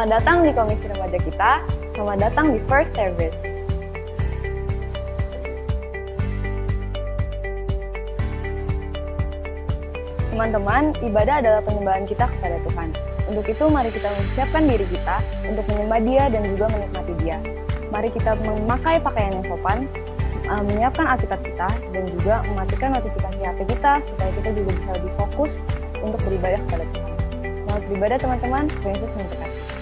Selamat datang di Komisi Remaja kita, selamat datang di First Service. Teman-teman, ibadah adalah penyembahan kita kepada Tuhan. Untuk itu, mari kita mempersiapkan diri kita untuk menyembah Dia dan juga menikmati Dia. Mari kita memakai pakaian yang sopan, menyiapkan Alkitab kita, dan juga mematikan notifikasi HP kita supaya kita juga bisa lebih fokus untuk beribadah kepada Tuhan. Selamat beribadah teman-teman, Tuhan Yesus memberkati.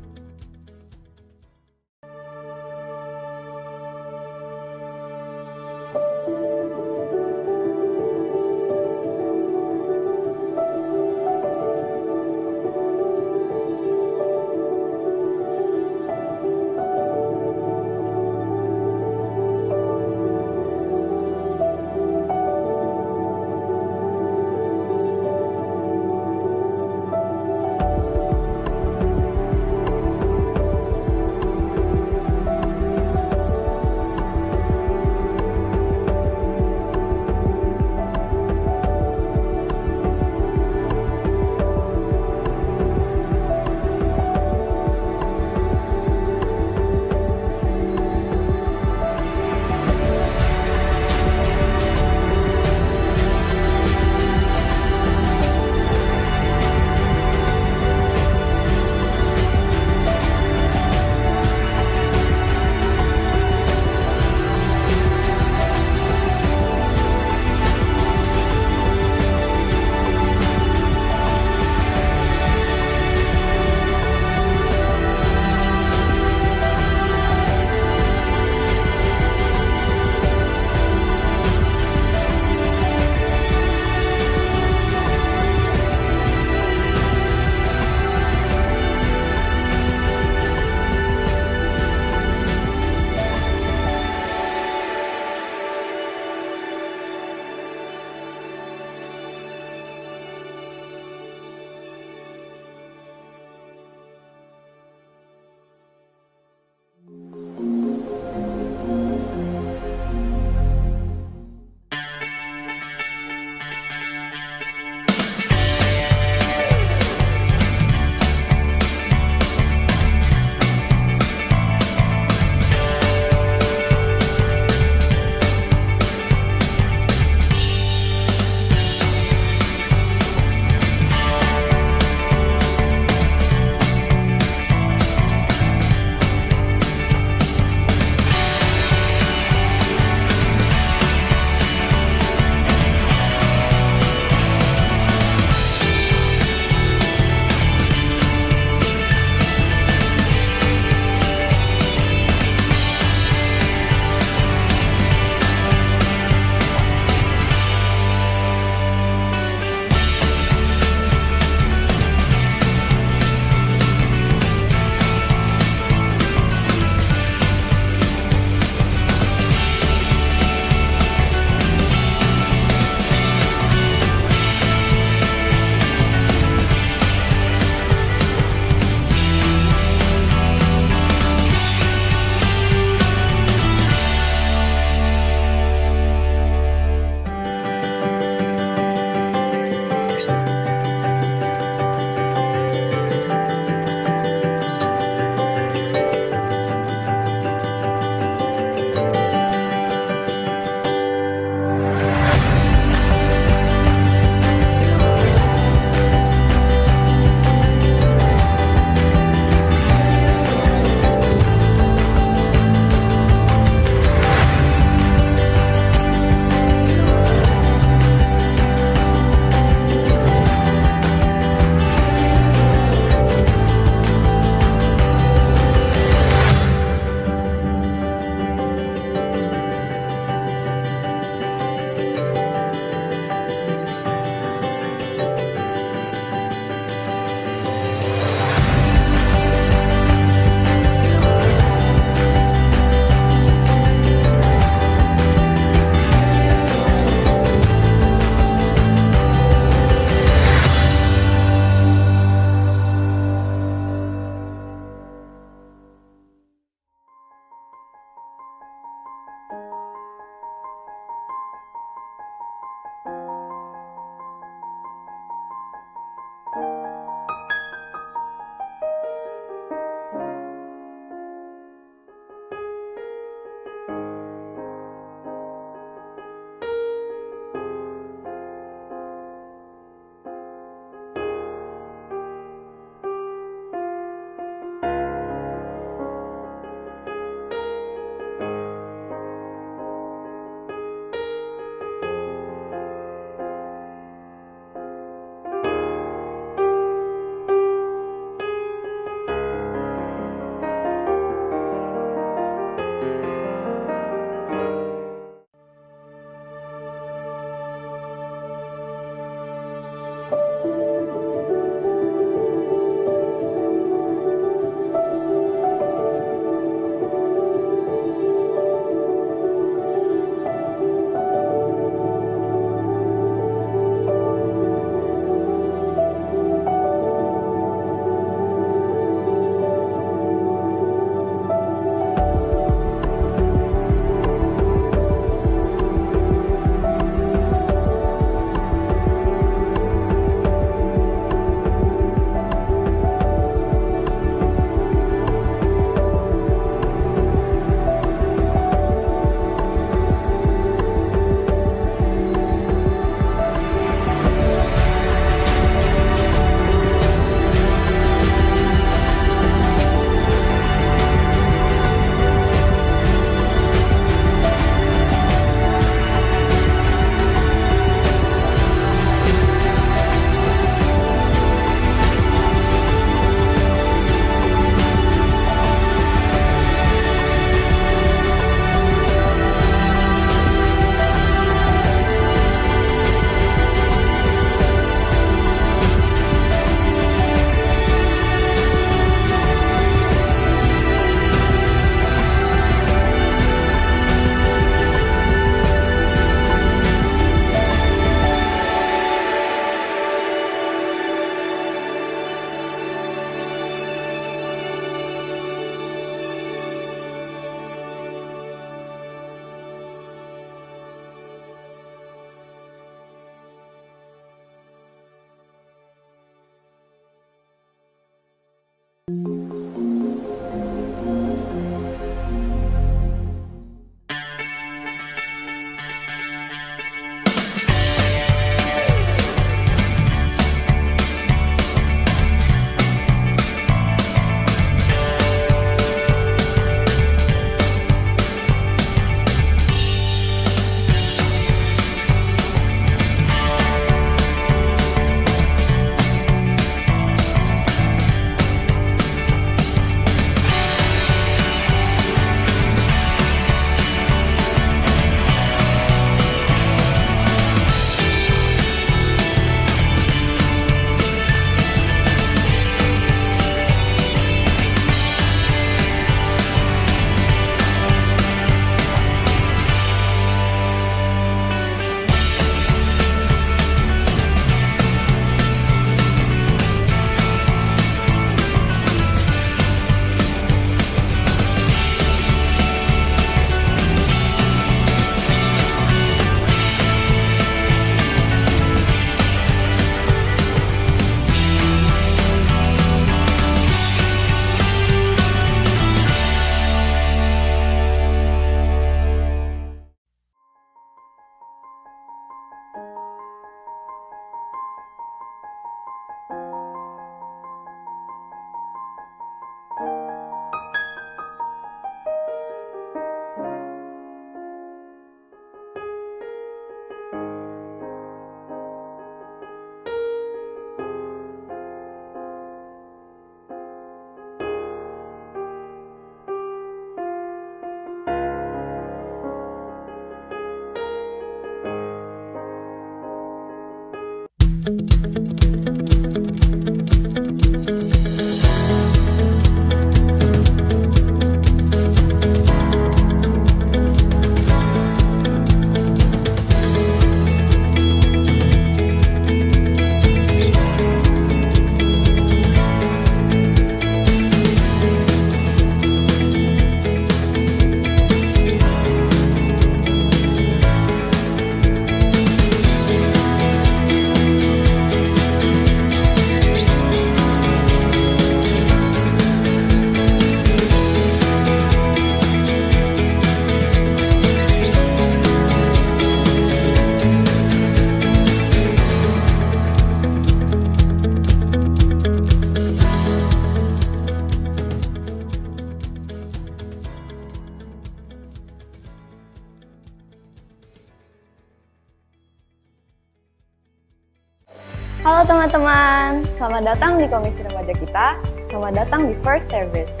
Halo teman-teman, selamat datang di Komisi Remaja kita. Selamat datang di First Service.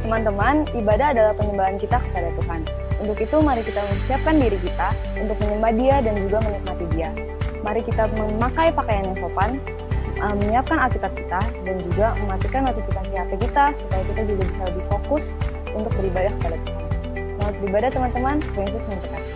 Teman-teman, ibadah adalah penyembahan kita kepada Tuhan. Untuk itu, mari kita mempersiapkan diri kita untuk menyembah Dia dan juga menikmati Dia. Mari kita memakai pakaian yang sopan, menyiapkan Alkitab kita, dan juga mematikan notifikasi HP kita supaya kita juga bisa lebih fokus untuk beribadah kepada Tuhan. Selamat beribadah teman-teman, Tuhan Yesus memberkati.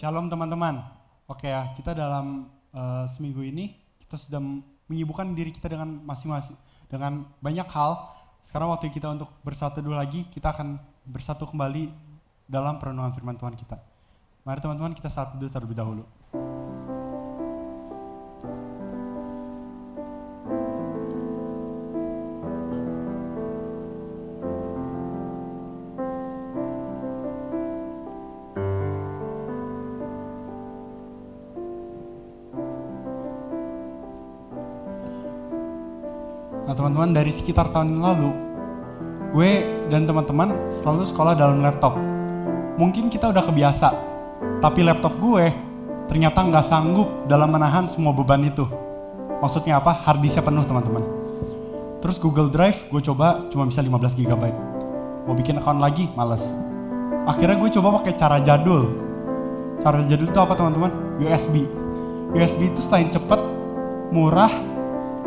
Shalom teman-teman. Oke ya, kita dalam seminggu ini kita sudah menyibukkan diri kita dengan masing-masing dengan banyak hal. Sekarang waktu kita untuk bersatu dulu lagi, kita akan bersatu kembali dalam perenungan firman Tuhan kita. Mari teman-teman kita satu dulu terlebih dahulu. Nah teman-teman, dari sekitar tahun lalu, gue dan teman-teman selalu sekolah dalam laptop. Mungkin kita udah kebiasa, tapi laptop gue ternyata nggak sanggup dalam menahan semua beban itu. Maksudnya apa? Harddisknya penuh teman-teman. Terus Google Drive gue coba cuma bisa 15 GB. Mau bikin account lagi, males. Akhirnya gue coba pakai cara jadul. Cara jadul itu apa teman-teman? USB. USB itu selain cepet, murah,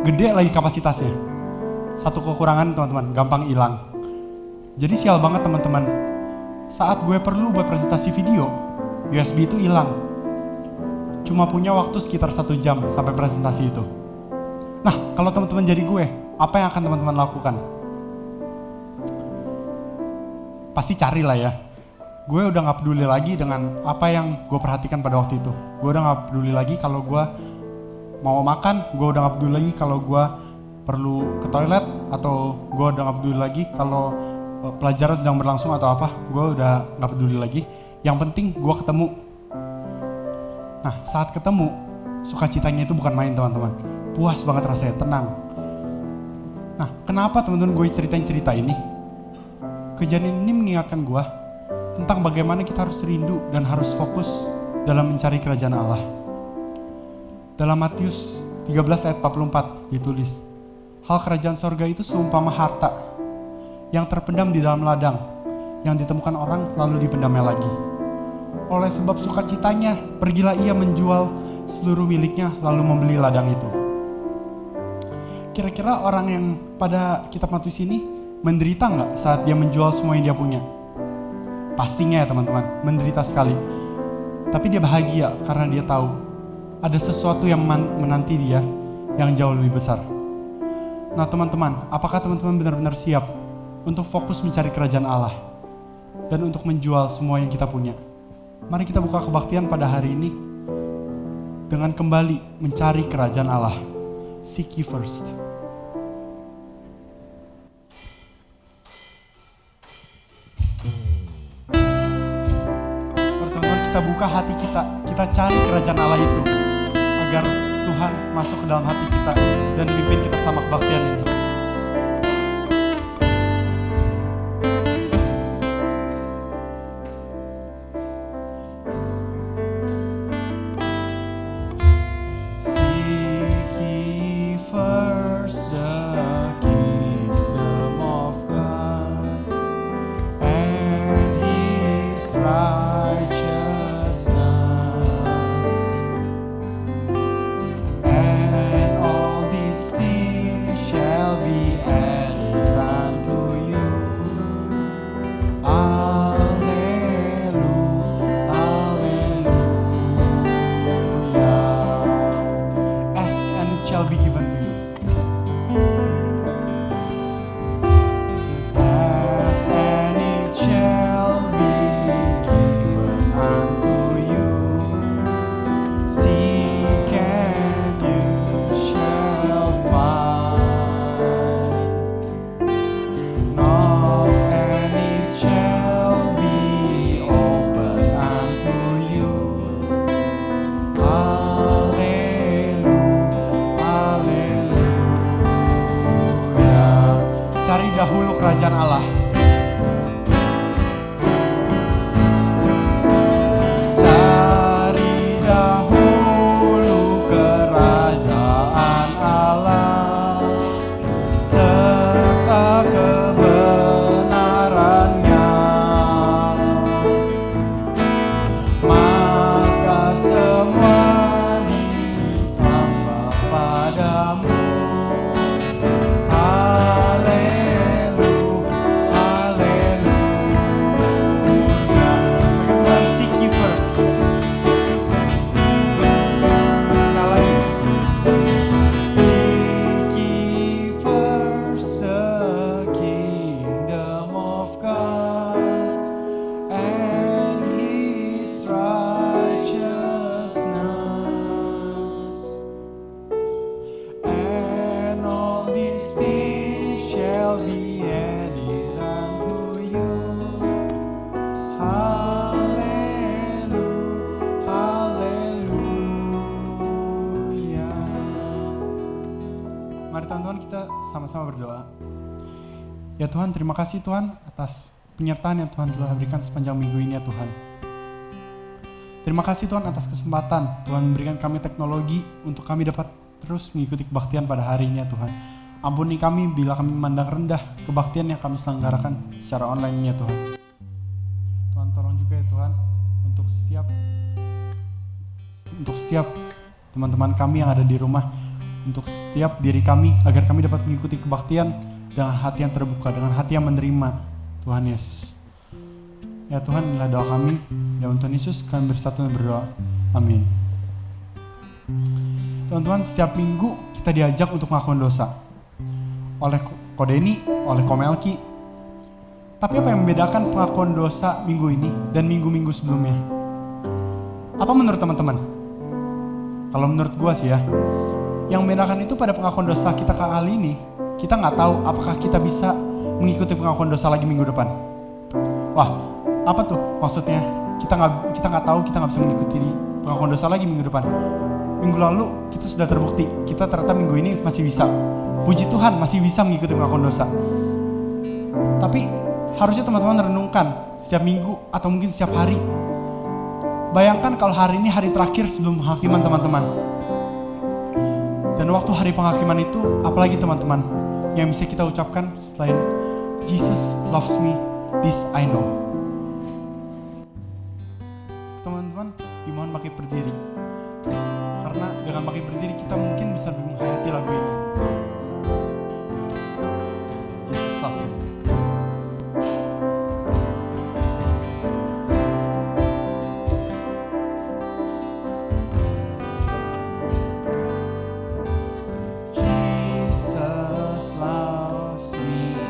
gede lagi kapasitasnya. Satu kekurangan teman-teman, gampang hilang. Jadi sial banget teman-teman. Saat gue perlu buat presentasi video, USB itu hilang. Cuma punya waktu sekitar 1 jam sampai presentasi itu. Nah, kalau teman-teman jadi gue, apa yang akan teman-teman lakukan? Pasti cari lah ya. Gue udah gak peduli lagi dengan apa yang gue perhatikan pada waktu itu. Gue udah gak peduli lagi kalau gue mau makan, gue udah gak peduli lagi kalau gue perlu ke toilet, atau gue udah gak peduli lagi kalau pelajaran sedang berlangsung atau apa. Gue udah gak peduli lagi. Yang penting gue ketemu. Nah, saat ketemu, sukacitanya itu bukan main teman-teman. Puas banget rasanya, tenang. Nah, kenapa teman-teman gue ceritain cerita ini? Kejadian ini mengingatkan gue tentang bagaimana kita harus rindu dan harus fokus dalam mencari kerajaan Allah. Dalam Matius 13 ayat 44 ditulis, hal kerajaan sorga itu seumpama harta yang terpendam di dalam ladang, yang ditemukan orang lalu dipendamnya lagi. Oleh sebab sukacitanya, pergilah ia menjual seluruh miliknya lalu membeli ladang itu. Kira-kira orang yang pada kitab Matius ini menderita nggak saat dia menjual semua yang dia punya? Pastinya ya teman-teman, menderita sekali. Tapi dia bahagia karena dia tahu ada sesuatu yang menanti dia yang jauh lebih besar. Nah teman-teman, apakah teman-teman benar-benar siap untuk fokus mencari kerajaan Allah dan untuk menjual semua yang kita punya? Mari kita buka kebaktian pada hari ini dengan kembali mencari kerajaan Allah. Seek ye first. Teman-teman, kita buka hati kita cari kerajaan Allah itu agar Tuhan masuk ke dalam hati kita dan memimpin kita selama kebaktian ini. Cari dahulu kerajaan Allah. Cari dahulu kerajaan Allah serta kebenarannya, maka semua ditambah padamu. Mari teman-teman kita sama-sama berdoa. Ya Tuhan, terima kasih Tuhan atas penyertaan yang Tuhan telah berikan sepanjang minggu ini ya Tuhan. Terima kasih Tuhan atas kesempatan Tuhan memberikan kami teknologi untuk kami dapat terus mengikuti kebaktian pada hari ini ya Tuhan. Ampuni kami bila kami memandang rendah kebaktian yang kami selenggarakan secara online ya Tuhan. Tuhan tolong juga ya Tuhan untuk setiap teman-teman kami yang ada di rumah, untuk setiap diri kami, agar kami dapat mengikuti kebaktian dengan hati yang terbuka, dengan hati yang menerima Tuhan Yesus. Ya Tuhan, inilah doa kami. Dalam Tuhan Yesus kami bersatu dan berdoa. Amin. Teman-teman, setiap minggu kita diajak untuk melakukan dosa oleh Kodeni, oleh Komelki. Tapi apa yang membedakan pengakuan dosa minggu ini dan minggu-minggu sebelumnya? Apa menurut teman-teman? Kalau menurut gua sih ya, yang membedakan itu pada pengakuan dosa kita kali ini, kita nggak tahu apakah kita bisa mengikuti pengakuan dosa lagi minggu depan. Wah, apa tuh maksudnya? Kita nggak tahu, kita nggak bisa mengikuti pengakuan dosa lagi minggu depan. Minggu lalu kita sudah terbukti, kita ternyata minggu ini masih bisa. Puji Tuhan masih bisa mengikuti pengakuan dosa. Tapi harusnya teman-teman renungkan setiap minggu atau mungkin setiap hari. Bayangkan kalau hari ini hari terakhir sebelum penghakiman teman-teman. Dan waktu hari penghakiman itu, apalagi teman-teman yang bisa kita ucapkan selain Jesus loves me, this I know. Teman-teman, dimohon pakai berdiri. Karena dengan pakai berdiri kita mungkin bisa lebih menghayati lagu ini. Jesus loves me.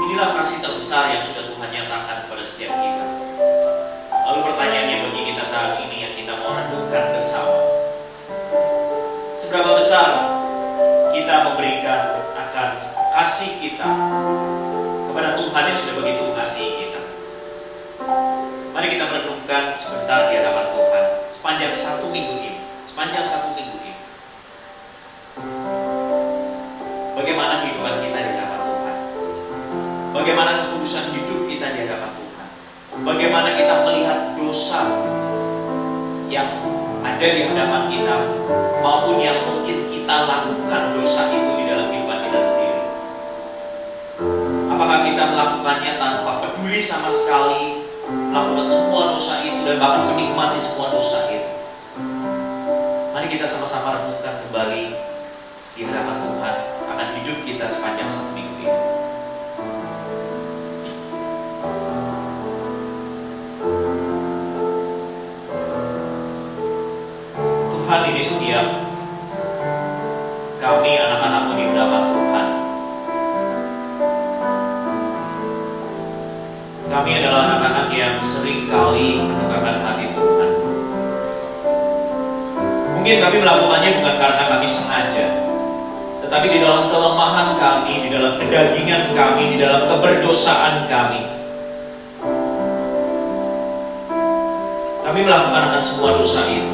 Inilah kasih besar yang sudah Tuhan nyatakan kepada setiap kita. Lalu pertanyaannya bagi kita saat ini yang kita mau renungkan bersama, seberapa besar kita memberikan akan kasih kita kepada Tuhan yang sudah begitu mengasihi kita. Mari kita merenungkan sebentar di hadapan Tuhan sepanjang satu minggu ini. Bagaimana kehidupan kita di hadapan Tuhan? Bagaimana kekudusan hidup kita di hadapan Tuhan? Bagaimana kita melihat dosa yang ada di hadapan kita, maupun yang mungkin kita lakukan dosa itu di dalam kehidupan kita sendiri. Apakah kita melakukannya tanpa peduli sama sekali, melakukan semua dosa itu dan bahkan menikmati semua dosa itu? Mari kita sama-sama renungkan kembali di hadapan Tuhan akan hidup kita sepanjang satu minggu ini. Tuhan ini setia. Kami anak-anak-Mu di hadapan Tuhan. Kami adalah anak-anak yang sering kali mendukakan hati Tuhan. Mungkin kami melakukannya bukan karena kami sengaja, tetapi di dalam kelemahan kami, di dalam kedagingan kami, di dalam keberdosaan kami melakukan akan semua dosa itu.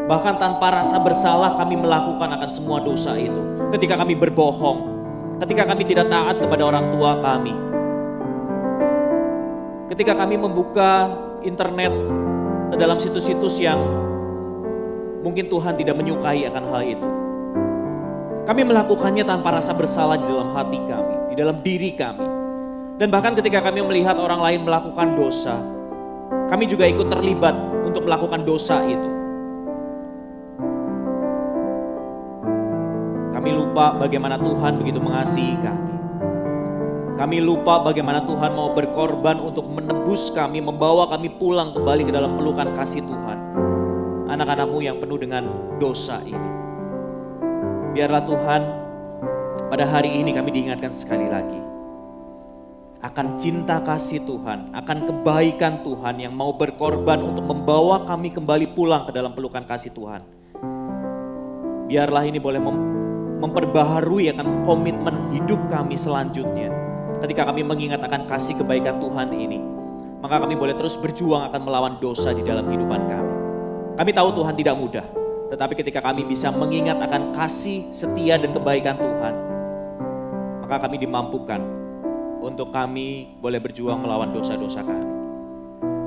Bahkan tanpa rasa bersalah kami melakukan akan semua dosa itu. Ketika kami berbohong, ketika kami tidak taat kepada orang tua kami, ketika kami membuka internet ke dalam situs-situs yang mungkin Tuhan tidak menyukai akan hal itu. Kami melakukannya tanpa rasa bersalah di dalam hati kami, di dalam diri kami. Dan bahkan ketika kami melihat orang lain melakukan dosa, kami juga ikut terlibat untuk melakukan dosa itu. Kami lupa bagaimana Tuhan begitu mengasihi kami. Kami lupa bagaimana Tuhan mau berkorban untuk menebus kami, membawa kami pulang kembali ke dalam pelukan kasih Tuhan. Anak-anak-Mu yang penuh dengan dosa ini. Biarlah Tuhan, pada hari ini kami diingatkan sekali lagi akan cinta kasih Tuhan, akan kebaikan Tuhan yang mau berkorban untuk membawa kami kembali pulang ke dalam pelukan kasih Tuhan. Biarlah ini boleh memperbaharui akan komitmen hidup kami selanjutnya. Ketika kami mengingat akan kasih kebaikan Tuhan ini, maka kami boleh terus berjuang akan melawan dosa di dalam kehidupan kami. Kami tahu Tuhan tidak mudah, tetapi ketika kami bisa mengingat akan kasih, setia dan kebaikan Tuhan, maka kami dimampukan untuk kami boleh berjuang melawan dosa-dosa kami.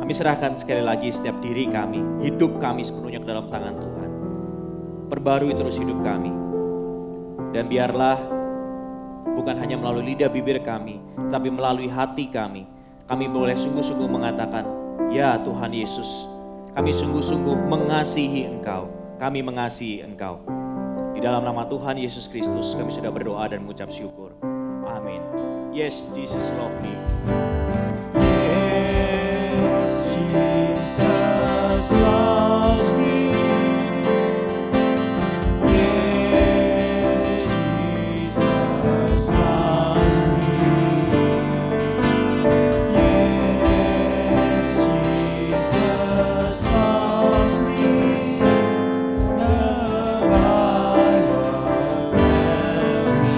Kami serahkan sekali lagi setiap diri kami, hidup kami sepenuhnya ke dalam tangan Tuhan. Perbarui terus hidup kami. Dan biarlah bukan hanya melalui lidah bibir kami, tapi melalui hati kami boleh sungguh-sungguh mengatakan, ya Tuhan Yesus, kami sungguh-sungguh mengasihi Engkau, kami mengasihi Engkau. Di dalam nama Tuhan Yesus Kristus kami sudah berdoa dan mengucap syukur. Amin. Yes, Jesus love me. Yes, Jesus loves me. Yes, Jesus loves me. Yes, Jesus loves me. The Bible tells me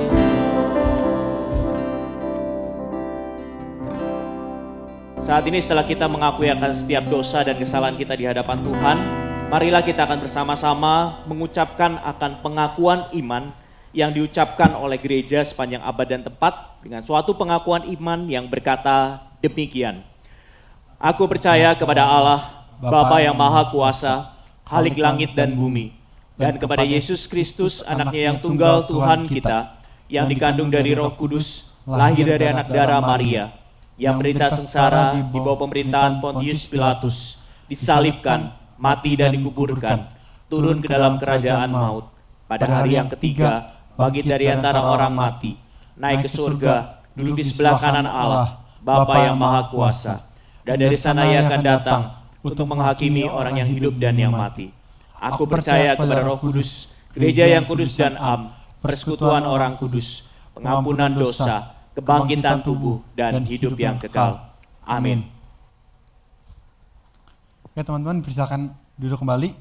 so. Saat ini setelah kita mengakui akan setiap dosa dan kesalahan kita di hadapan Tuhan, marilah kita akan bersama-sama mengucapkan akan pengakuan iman yang diucapkan oleh gereja sepanjang abad dan tempat dengan suatu pengakuan iman yang berkata demikian. Aku percaya kepada Allah, Bapa yang Maha Kuasa, Khalik langit dan bumi, dan kepada Yesus Kristus, anaknya yang tunggal Tuhan kita, yang dikandung dari Roh Kudus, lahir dari anak darah Maria, yang menderita sengsara di bawah pemerintahan Pontius Pilatus, disalibkan, mati dan dikuburkan, turun ke dalam kerajaan maut. Pada hari yang ketiga, bangkit dari antara orang mati, naik ke surga, duduk di sebelah kanan Allah, Bapa yang Maha Kuasa. Dan dari sana Ia akan datang untuk menghakimi orang yang hidup dan yang mati. Aku percaya kepada Roh Kudus, gereja yang kudus dan am, persekutuan orang kudus, pengampunan dosa, kebangkitan tubuh, dan hidup yang kekal. Amin. Oke teman-teman, silakan duduk kembali.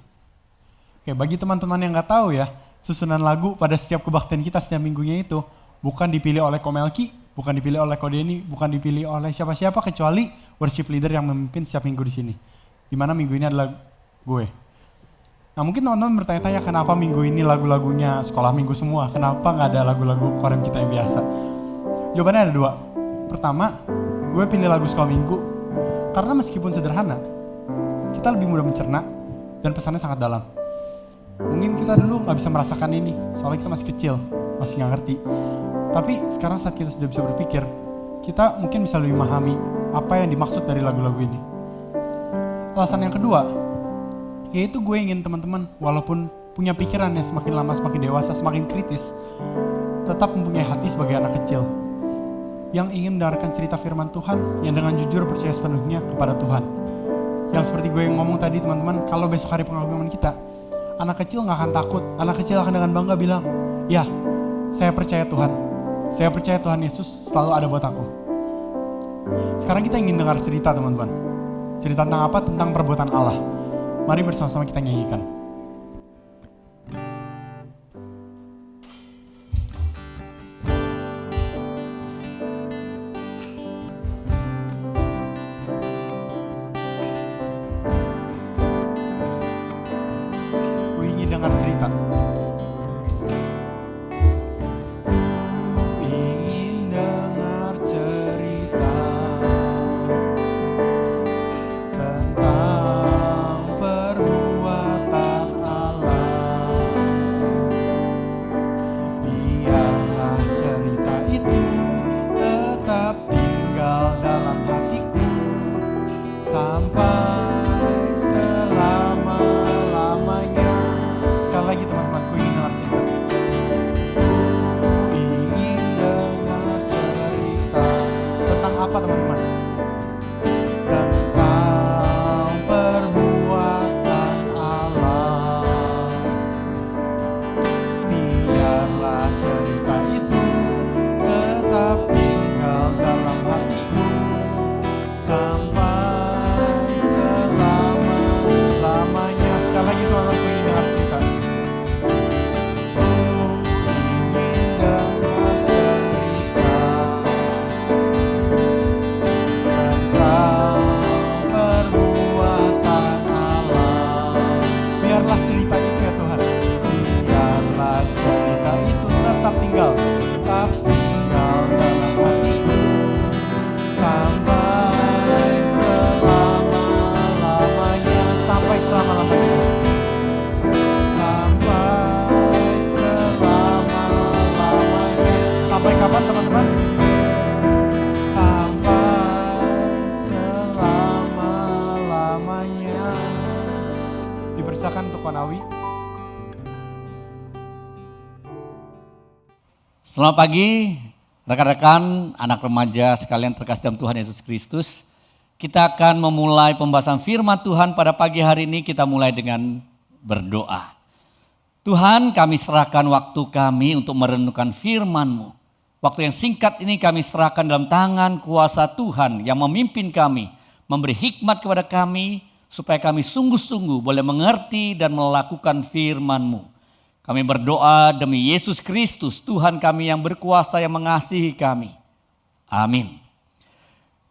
Oke, bagi teman-teman yang nggak tahu ya, susunan lagu pada setiap kebaktian kita setiap minggunya itu bukan dipilih oleh Komelki, bukan dipilih oleh Kodeni, bukan dipilih oleh siapa-siapa kecuali worship leader yang memimpin setiap minggu di sini. Dimana minggu ini adalah gue. Nah mungkin teman-teman bertanya-tanya kenapa minggu ini lagu-lagunya sekolah minggu semua, kenapa nggak ada lagu-lagu korem kita yang biasa? Jawabannya ada dua. Pertama, gue pilih lagu sekolah minggu karena meskipun sederhana, kita lebih mudah mencerna dan pesannya sangat dalam. Mungkin kita dulu nggak bisa merasakan ini, soalnya kita masih kecil, masih nggak ngerti. Tapi sekarang saat kita sudah bisa berpikir, kita mungkin bisa lebih memahami apa yang dimaksud dari lagu-lagu ini. Alasan yang kedua, yaitu gue ingin teman-teman walaupun punya pikiran yang semakin lama semakin dewasa, semakin kritis, tetap mempunyai hati sebagai anak kecil yang ingin mendengarkan cerita firman Tuhan, yang dengan jujur percaya sepenuhnya kepada Tuhan. Yang seperti gue yang ngomong tadi teman-teman, kalau besok hari pengalaman kita, anak kecil gak akan takut, anak kecil akan dengan bangga bilang, ya saya percaya Tuhan, saya percaya Tuhan Yesus selalu ada buat aku. Sekarang kita ingin dengar cerita teman-teman. Cerita tentang apa? Tentang perbuatan Allah. Mari bersama-sama kita nyanyikan. Ku ingin dengar cerita. Ingin dengar cerita tentang perbuatan Allah. Biarlah cerita itu tetap tinggal dalam hatiku sampai selama-lamanya. Sekali lagi teman-teman, ku ingin dengar cerita. Ku ingin dengar cerita tentang apa teman-teman? Tentang perbuatan Allah. Biarlah cerita itu tetap tinggal dalam hatiku sampai selama-lamanya. Sekali lagi teman-teman, ku ingin dengar cerita. Ku ingin dengar cerita tentang perbuatan Allah. Biarlah cerita itu ya Tuhan, biarlah cerita itu tetap tinggal dalam hatiku sampai selama-lamanya. Sampai selama-lamanya. Sampai selama-lamanya. Sampai kapan teman-teman? Sampai selama-lamanya. Dipersilakan untuk Konawi. Selamat pagi rekan-rekan, anak remaja sekalian terkasih dalam Tuhan Yesus Kristus. Kita akan memulai pembahasan firman Tuhan pada pagi hari ini. Kita mulai dengan berdoa. Tuhan, kami serahkan waktu kami untuk merenungkan firman-Mu. Waktu yang singkat ini kami serahkan dalam tangan kuasa Tuhan yang memimpin kami, memberi hikmat kepada kami supaya kami sungguh-sungguh boleh mengerti dan melakukan firman-Mu. Kami berdoa demi Yesus Kristus, Tuhan kami yang berkuasa, yang mengasihi kami. Amin.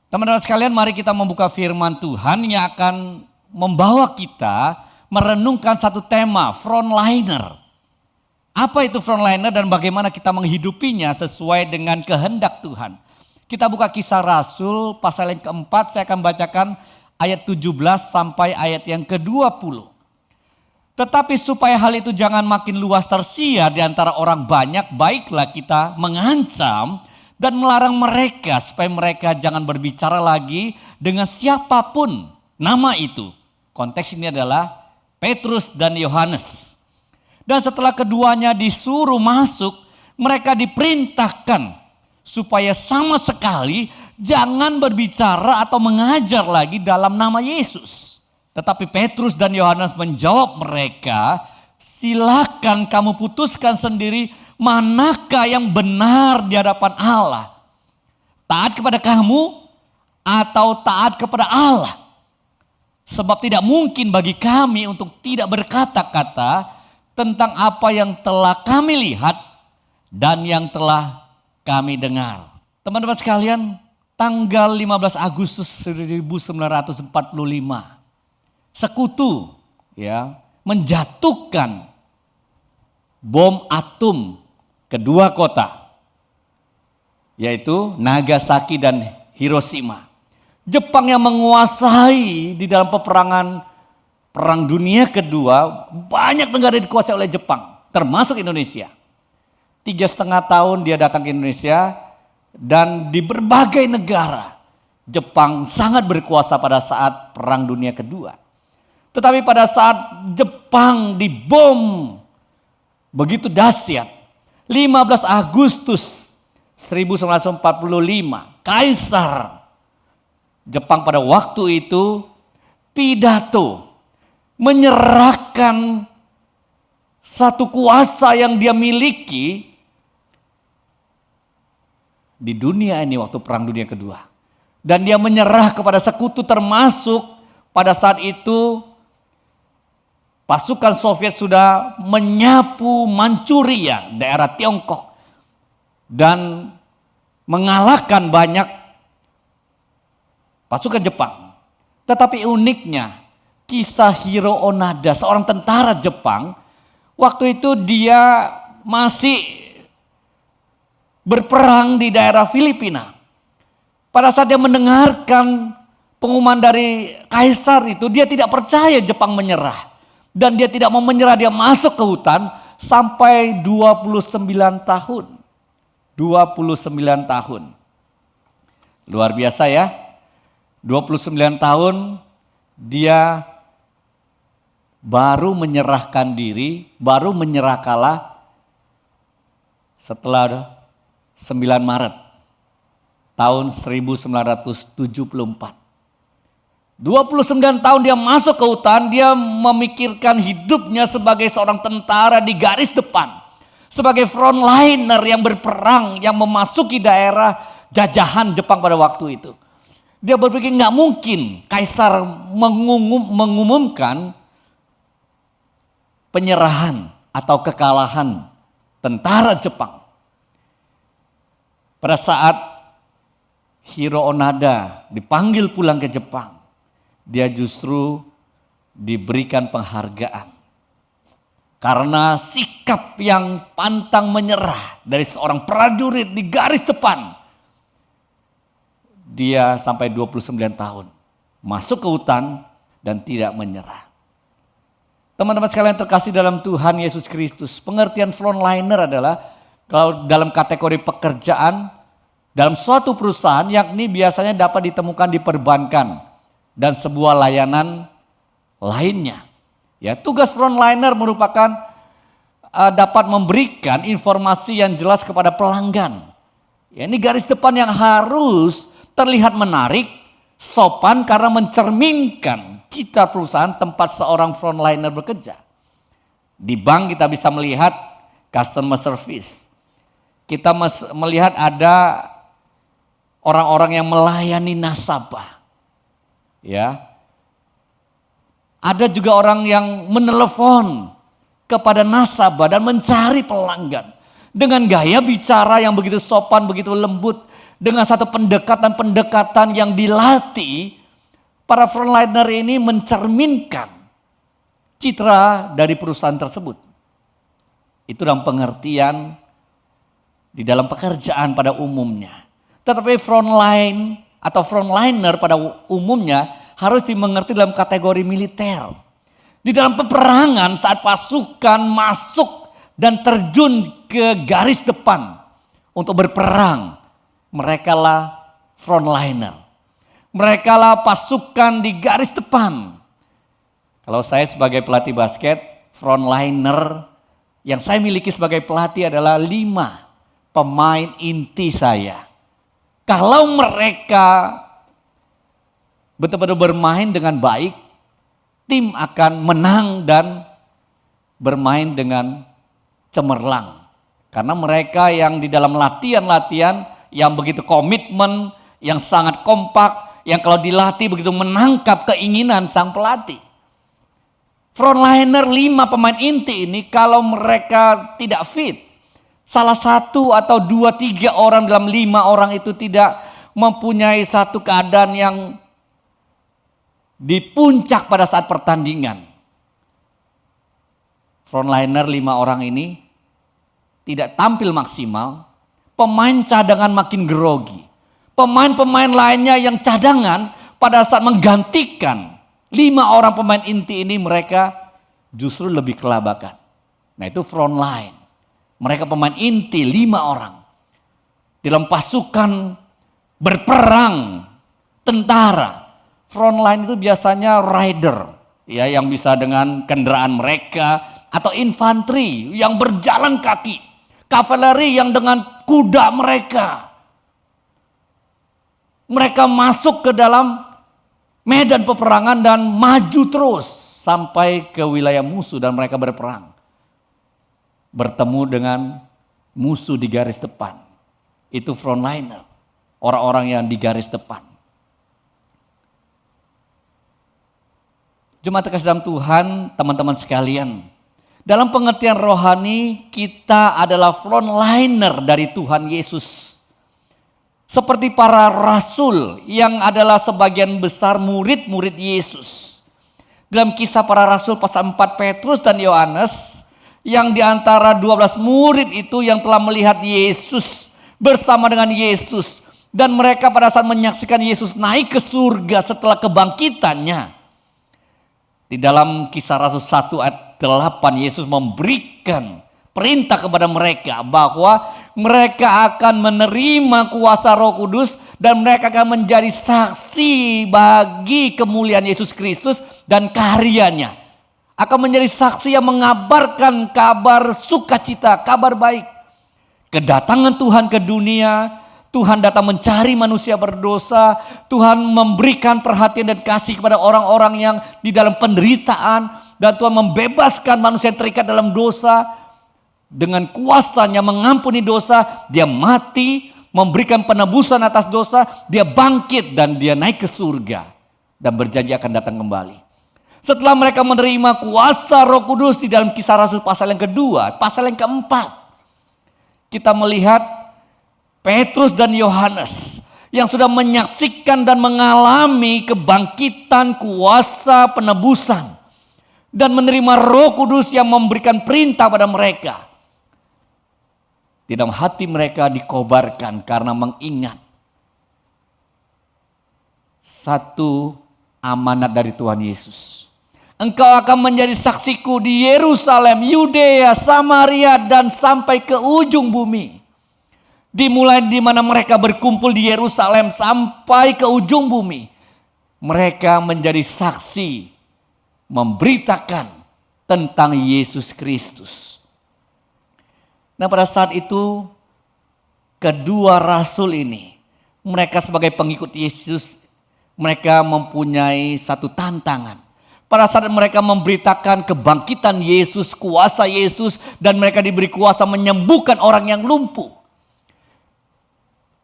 Teman-teman sekalian, mari kita membuka firman Tuhan yang akan membawa kita merenungkan satu tema, frontliner. Apa itu frontliner dan bagaimana kita menghidupinya sesuai dengan kehendak Tuhan. Kita buka Kisah Rasul pasal yang keempat, saya akan bacakan ayat 17 sampai ayat yang ke-20. Tetapi supaya hal itu jangan makin luas tersiar di antara orang banyak, baiklah kita mengancam dan melarang mereka supaya mereka jangan berbicara lagi dengan siapapun nama itu. Konteks ini adalah Petrus dan Yohanes. Dan setelah keduanya disuruh masuk, mereka diperintahkan supaya sama sekali jangan berbicara atau mengajar lagi dalam nama Yesus. Tetapi Petrus dan Yohanes menjawab mereka, silakan kamu putuskan sendiri manakah yang benar di hadapan Allah? Taat kepada kamu atau taat kepada Allah? Sebab tidak mungkin bagi kami untuk tidak berkata-kata tentang apa yang telah kami lihat dan yang telah kami dengar. Teman-teman sekalian, tanggal 15 Agustus 1945, sekutu menjatuhkan bom atom kedua kota, yaitu Nagasaki dan Hiroshima. Jepang yang menguasai di dalam Perang Dunia Kedua, banyak negara dikuasai oleh Jepang, termasuk Indonesia. 3,5 tahun dia datang ke Indonesia, dan di berbagai negara Jepang sangat berkuasa pada saat Perang Dunia Kedua. Tetapi pada saat Jepang dibom begitu dahsyat, 15 Agustus 1945, Kaisar Jepang pada waktu itu pidato menyerahkan satu kuasa yang dia miliki di dunia ini waktu Perang Dunia Kedua. Dan dia menyerah kepada sekutu, termasuk pada saat itu pasukan Soviet sudah menyapu Manchuria, daerah Tiongkok, dan mengalahkan banyak pasukan Jepang. Tetapi uniknya, kisah Hiro Onada, seorang tentara Jepang, waktu itu dia masih berperang di daerah Filipina. Pada saat dia mendengarkan pengumuman dari Kaisar itu, dia tidak percaya Jepang menyerah. Dan dia tidak mau menyerah, dia masuk ke hutan sampai 29 tahun. 29 tahun. Luar biasa ya. 29 tahun dia baru menyerahkan diri, baru menyerah kalah setelah 9 Maret tahun 1974. 29 tahun dia masuk ke hutan, dia memikirkan hidupnya sebagai seorang tentara di garis depan. Sebagai frontliner yang berperang, yang memasuki daerah jajahan Jepang pada waktu itu. Dia berpikir nggak mungkin Kaisar mengumumkan penyerahan atau kekalahan tentara Jepang. Pada saat Hiro Onada dipanggil pulang ke Jepang, dia justru diberikan penghargaan. Karena sikap yang pantang menyerah dari seorang prajurit di garis depan. Dia sampai 29 tahun masuk ke hutan dan tidak menyerah. Teman-teman sekalian terkasih dalam Tuhan Yesus Kristus, pengertian frontliner adalah kalau dalam kategori pekerjaan dalam suatu perusahaan, yakni biasanya dapat ditemukan di perbankan dan sebuah layanan lainnya. Ya, tugas frontliner merupakan dapat memberikan informasi yang jelas kepada pelanggan. Ya, ini garis depan yang harus terlihat menarik, sopan karena mencerminkan citra perusahaan tempat seorang frontliner bekerja. Di bank kita bisa melihat customer service. Kita melihat ada orang-orang yang melayani nasabah. Ya. Ada juga orang yang menelepon kepada nasabah dan mencari pelanggan. Dengan gaya bicara yang begitu sopan, begitu lembut. Dengan satu pendekatan-pendekatan yang dilatih, para frontliner ini mencerminkan citra dari perusahaan tersebut. Itu dalam pengertian di dalam pekerjaan pada umumnya. Tetapi frontline atau frontliner pada umumnya harus dimengerti dalam kategori militer. Di dalam peperangan saat pasukan masuk dan terjun ke garis depan untuk berperang, mereka lah frontliner. Mereka lah pasukan di garis depan. Kalau saya sebagai pelatih basket, frontliner yang saya miliki sebagai pelatih adalah 5 pemain inti saya. Kalau mereka betul-betul bermain dengan baik, tim akan menang dan bermain dengan cemerlang. Karena mereka yang di dalam latihan-latihan yang begitu komitmen, yang sangat kompak, yang kalau dilatih begitu menangkap keinginan sang pelatih. Frontliner 5 pemain inti ini kalau mereka tidak fit, salah satu atau 2-3 orang dalam 5 orang itu tidak mempunyai satu keadaan yang di puncak pada saat pertandingan. Frontliner 5 orang ini tidak tampil maksimal, pemain cadangan makin grogi. Pemain-pemain lainnya yang cadangan pada saat menggantikan 5 orang pemain inti ini mereka justru lebih kelabakan. Nah itu frontline. Mereka pemain inti 5 orang. Dalam pasukan berperang, tentara. Frontline itu biasanya rider, ya, yang bisa dengan kendaraan mereka, atau infanteri yang berjalan kaki, kavaleri yang dengan kuda mereka. Mereka masuk ke dalam medan peperangan dan maju terus sampai ke wilayah musuh dan mereka berperang. Bertemu dengan musuh di garis depan. Itu frontliner, orang-orang yang di garis depan. Jemaat kasih dalam Tuhan, teman-teman sekalian, dalam pengertian rohani kita adalah frontliner dari Tuhan Yesus. Seperti para rasul yang adalah sebagian besar murid-murid Yesus. Dalam kisah para rasul pasal 4 Petrus dan Yohanes, yang diantara 12 murid itu yang telah melihat Yesus bersama dengan Yesus. Dan mereka pada saat menyaksikan Yesus naik ke surga setelah kebangkitannya. Di dalam kisah Rasul 1 ayat 8 Yesus memberikan perintah kepada mereka bahwa mereka akan menerima kuasa Roh Kudus dan mereka akan menjadi saksi bagi kemuliaan Yesus Kristus dan karyanya. Akan menjadi saksi yang mengabarkan kabar sukacita, kabar baik. Kedatangan Tuhan ke dunia, Tuhan datang mencari manusia berdosa, Tuhan memberikan perhatian dan kasih kepada orang-orang yang di dalam penderitaan, dan Tuhan membebaskan manusia yang terikat dalam dosa. Dengan kuasanya mengampuni dosa, dia mati, memberikan penebusan atas dosa, dia bangkit dan dia naik ke surga dan berjanji akan datang kembali. Setelah mereka menerima kuasa Roh Kudus di dalam kisah Rasul pasal yang kedua, pasal yang keempat, kita melihat Petrus dan Yohanes yang sudah menyaksikan dan mengalami kebangkitan kuasa penebusan dan menerima Roh Kudus yang memberikan perintah pada mereka. Di dalam hati mereka dikobarkan karena mengingat satu amanat dari Tuhan Yesus. Engkau akan menjadi saksiku di Yerusalem, Yudea, Samaria, dan sampai ke ujung bumi. Dimulai di mana mereka berkumpul di Yerusalem sampai ke ujung bumi. Mereka menjadi saksi, memberitakan tentang Yesus Kristus. Nah pada saat itu kedua rasul ini, mereka sebagai pengikut Yesus, mereka mempunyai satu tantangan. Pada saat mereka memberitakan kebangkitan Yesus, kuasa Yesus, dan mereka diberi kuasa menyembuhkan orang yang lumpuh.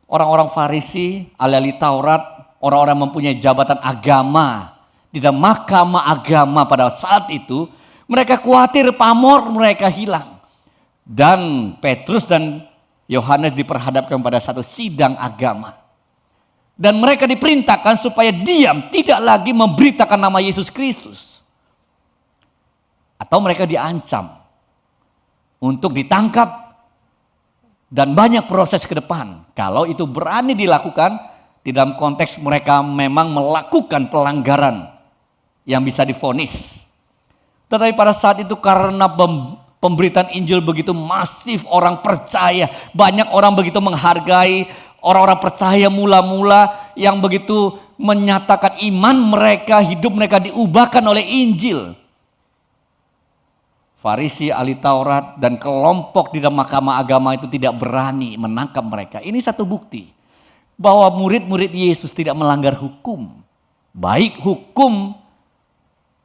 Orang-orang Farisi, ahli Taurat, orang-orang mempunyai jabatan agama di dalam mahkamah agama pada saat itu, mereka khawatir pamor mereka hilang. Dan Petrus dan Yohanes diperhadapkan pada satu sidang agama. Dan mereka diperintahkan supaya diam, tidak lagi memberitakan nama Yesus Kristus. Atau mereka diancam untuk ditangkap dan banyak proses ke depan. Kalau itu berani dilakukan, di dalam konteks mereka memang melakukan pelanggaran yang bisa divonis. Tetapi pada saat itu karena pemberitaan Injil begitu masif, orang percaya, banyak orang begitu menghargai, orang-orang percaya mula-mula yang begitu menyatakan iman mereka, hidup mereka diubahkan oleh Injil. Farisi, ahli Taurat, dan kelompok di dalam mahkamah agama itu tidak berani menangkap mereka. Ini satu bukti bahwa murid-murid Yesus tidak melanggar hukum. Baik hukum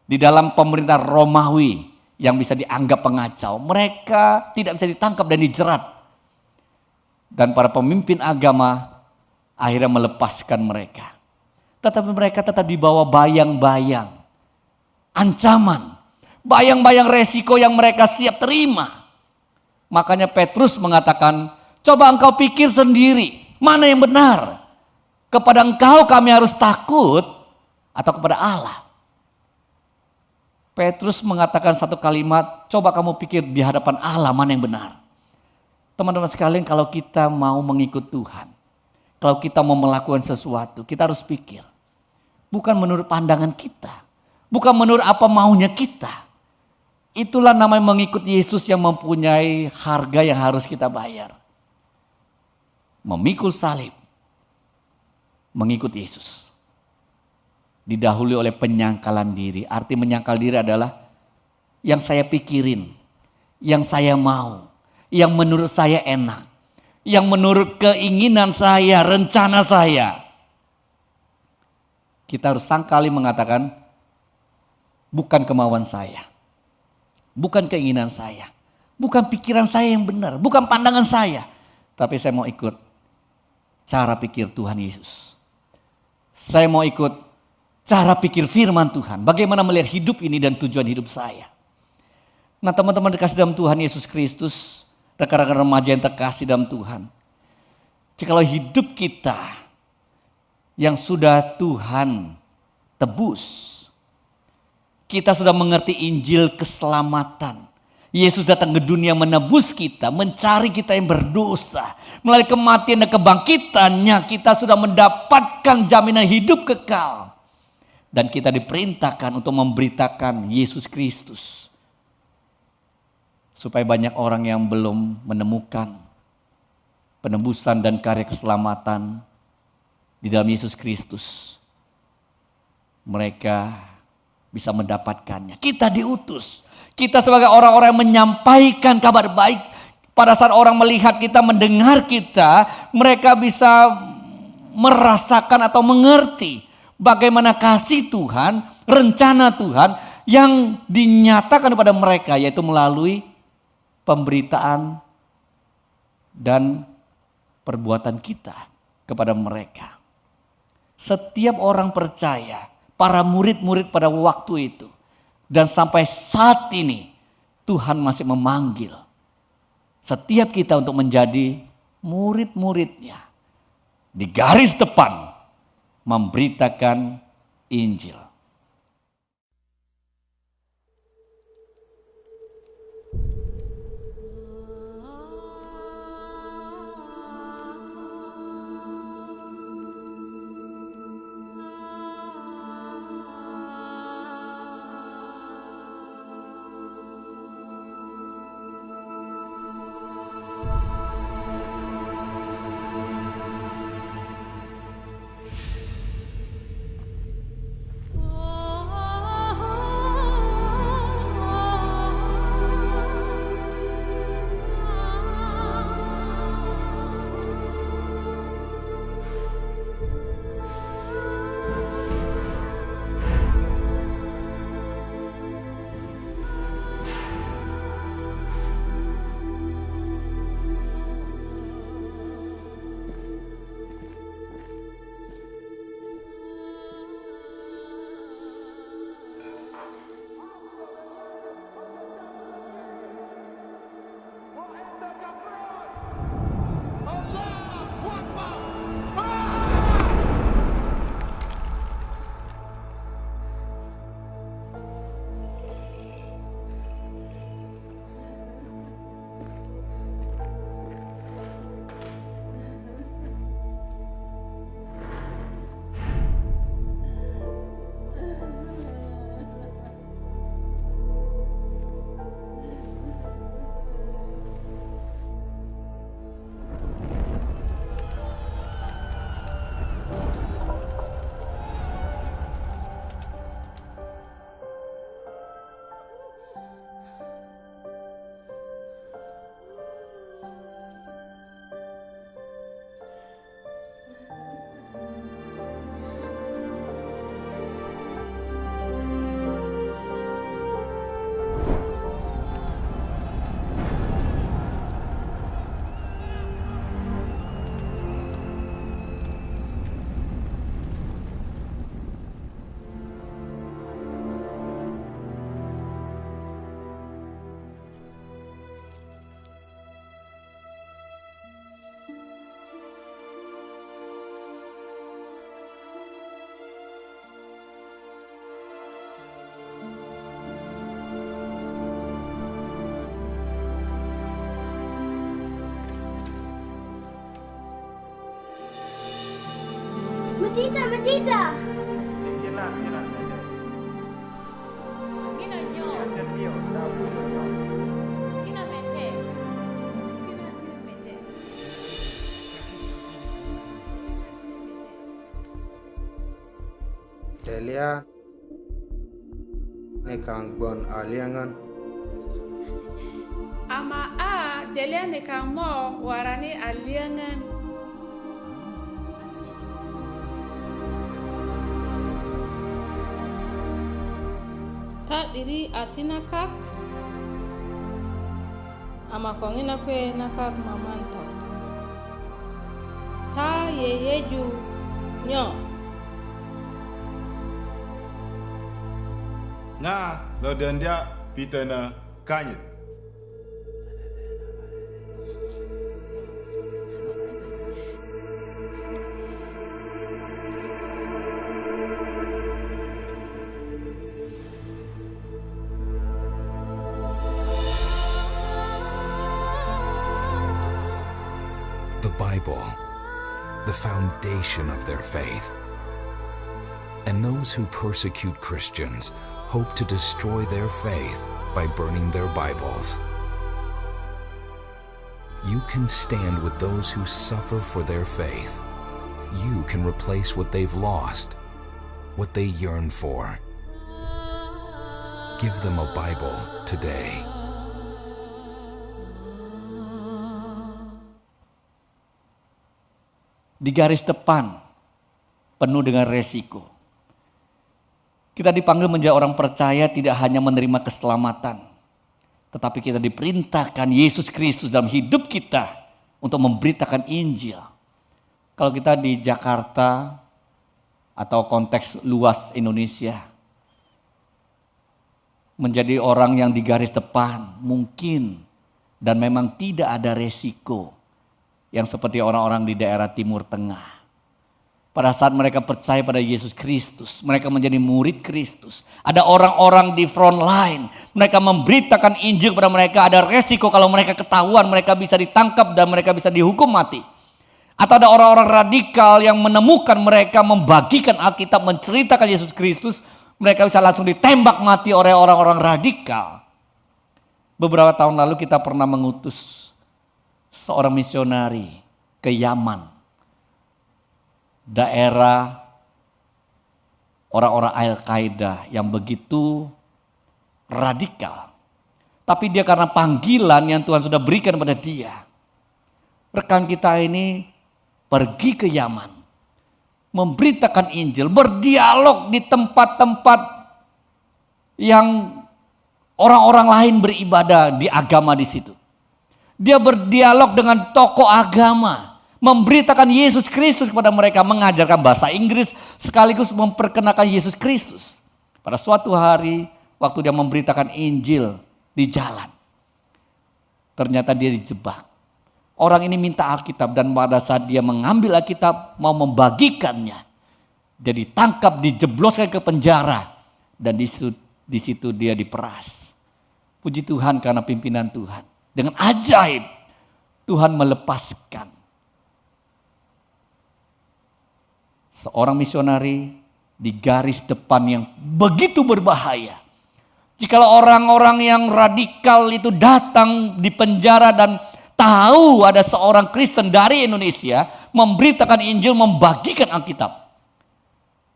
di dalam pemerintah Romawi yang bisa dianggap pengacau. Mereka tidak bisa ditangkap dan dijerat dan para pemimpin agama akhirnya melepaskan mereka. Tetapi mereka tetap dibawa bayang-bayang, ancaman, bayang-bayang resiko yang mereka siap terima. Makanya Petrus mengatakan, coba engkau pikir sendiri, mana yang benar? Kepada engkau kami harus takut atau kepada Allah? Petrus mengatakan satu kalimat, coba kamu pikir di hadapan Allah mana yang benar. Teman-teman sekalian, kalau kita mau mengikut Tuhan, kalau kita mau melakukan sesuatu, kita harus pikir. Bukan menurut pandangan kita, bukan menurut apa maunya kita. Itulah namanya mengikut Yesus yang mempunyai harga yang harus kita bayar. Memikul salib, mengikut Yesus. Didahului oleh penyangkalan diri. Arti menyangkal diri adalah yang saya pikirin, yang saya mau, yang menurut saya enak, yang menurut keinginan saya, rencana saya. Kita harus sangkali mengatakan, bukan kemauan saya, bukan keinginan saya, bukan pikiran saya yang benar, bukan pandangan saya, tapi saya mau ikut cara pikir Tuhan Yesus. Saya mau ikut cara pikir firman Tuhan, bagaimana melihat hidup ini dan tujuan hidup saya. Nah, teman-teman dikasih dalam Tuhan Yesus Kristus, rekan-rekan remaja yang terkasih dalam Tuhan. Jikalau hidup kita yang sudah Tuhan tebus, kita sudah mengerti Injil keselamatan. Yesus datang ke dunia menebus kita, mencari kita yang berdosa. Melalui kematian dan kebangkitannya kita sudah mendapatkan jaminan hidup kekal. Dan kita diperintahkan untuk memberitakan Yesus Kristus. Supaya banyak orang yang belum menemukan penebusan dan karya keselamatan di dalam Yesus Kristus, mereka bisa mendapatkannya. Kita diutus. Kita sebagai orang-orang yang menyampaikan kabar baik. Pada saat orang melihat kita, mendengar kita, mereka bisa merasakan atau mengerti bagaimana kasih Tuhan, rencana Tuhan yang dinyatakan kepada mereka, yaitu melalui pemberitaan dan perbuatan kita kepada mereka. Setiap orang percaya, para murid-murid pada waktu itu, dan sampai saat ini Tuhan masih memanggil setiap kita untuk menjadi murid-muridnya. Di garis depan memberitakan Injil. Majida, Majida. Delia ne kan gbon aliangan Ama delia ne kan mo warani aliangan. Ta diri atina kak. Ama kongina kwe nakak mamanta. Ta yeyeju nyo. Nga lo dan dia Peter na kanyit. The Bible, the foundation of their faith. And those who persecute Christians hope to destroy their faith by burning their Bibles. You can stand with those who suffer for their faith. You can replace what they've lost, what they yearn for. Give them a Bible today. Di garis depan, penuh dengan resiko. Kita dipanggil menjadi orang percaya tidak hanya menerima keselamatan, tetapi kita diperintahkan Yesus Kristus dalam hidup kita untuk memberitakan Injil. Kalau kita di Jakarta atau konteks luas Indonesia, menjadi orang yang di garis depan mungkin dan memang tidak ada resiko yang seperti orang-orang di daerah Timur Tengah. Pada saat mereka percaya pada Yesus Kristus, mereka menjadi murid Kristus. Ada orang-orang di front line, mereka memberitakan Injil kepada mereka. Ada resiko kalau mereka ketahuan, mereka bisa ditangkap dan mereka bisa dihukum mati. Atau ada orang-orang radikal yang menemukan mereka membagikan Alkitab, menceritakan Yesus Kristus, mereka bisa langsung ditembak mati oleh orang-orang radikal. Beberapa tahun lalu kita pernah mengutus seorang misionari ke Yaman. Daerah orang-orang Al-Qaeda yang begitu radikal. Tapi dia karena panggilan yang Tuhan sudah berikan kepada dia. Rekan kita ini pergi ke Yaman. Memberitakan Injil, berdialog di tempat-tempat yang orang-orang lain beribadah di agama di situ. Dia berdialog dengan tokoh agama. Memberitakan Yesus Kristus kepada mereka, mengajarkan bahasa Inggris sekaligus memperkenalkan Yesus Kristus. Pada suatu hari waktu dia memberitakan Injil di jalan, ternyata dia dijebak. Orang ini minta Alkitab dan pada saat dia mengambil Alkitab mau membagikannya, dia ditangkap, dijebloskan ke penjara dan di situ dia diperas. Puji Tuhan karena pimpinan Tuhan. Dengan ajaib Tuhan melepaskan seorang misionari di garis depan yang begitu berbahaya. Jikalau orang-orang yang radikal itu datang di penjara dan tahu ada seorang Kristen dari Indonesia memberitakan Injil, membagikan Alkitab,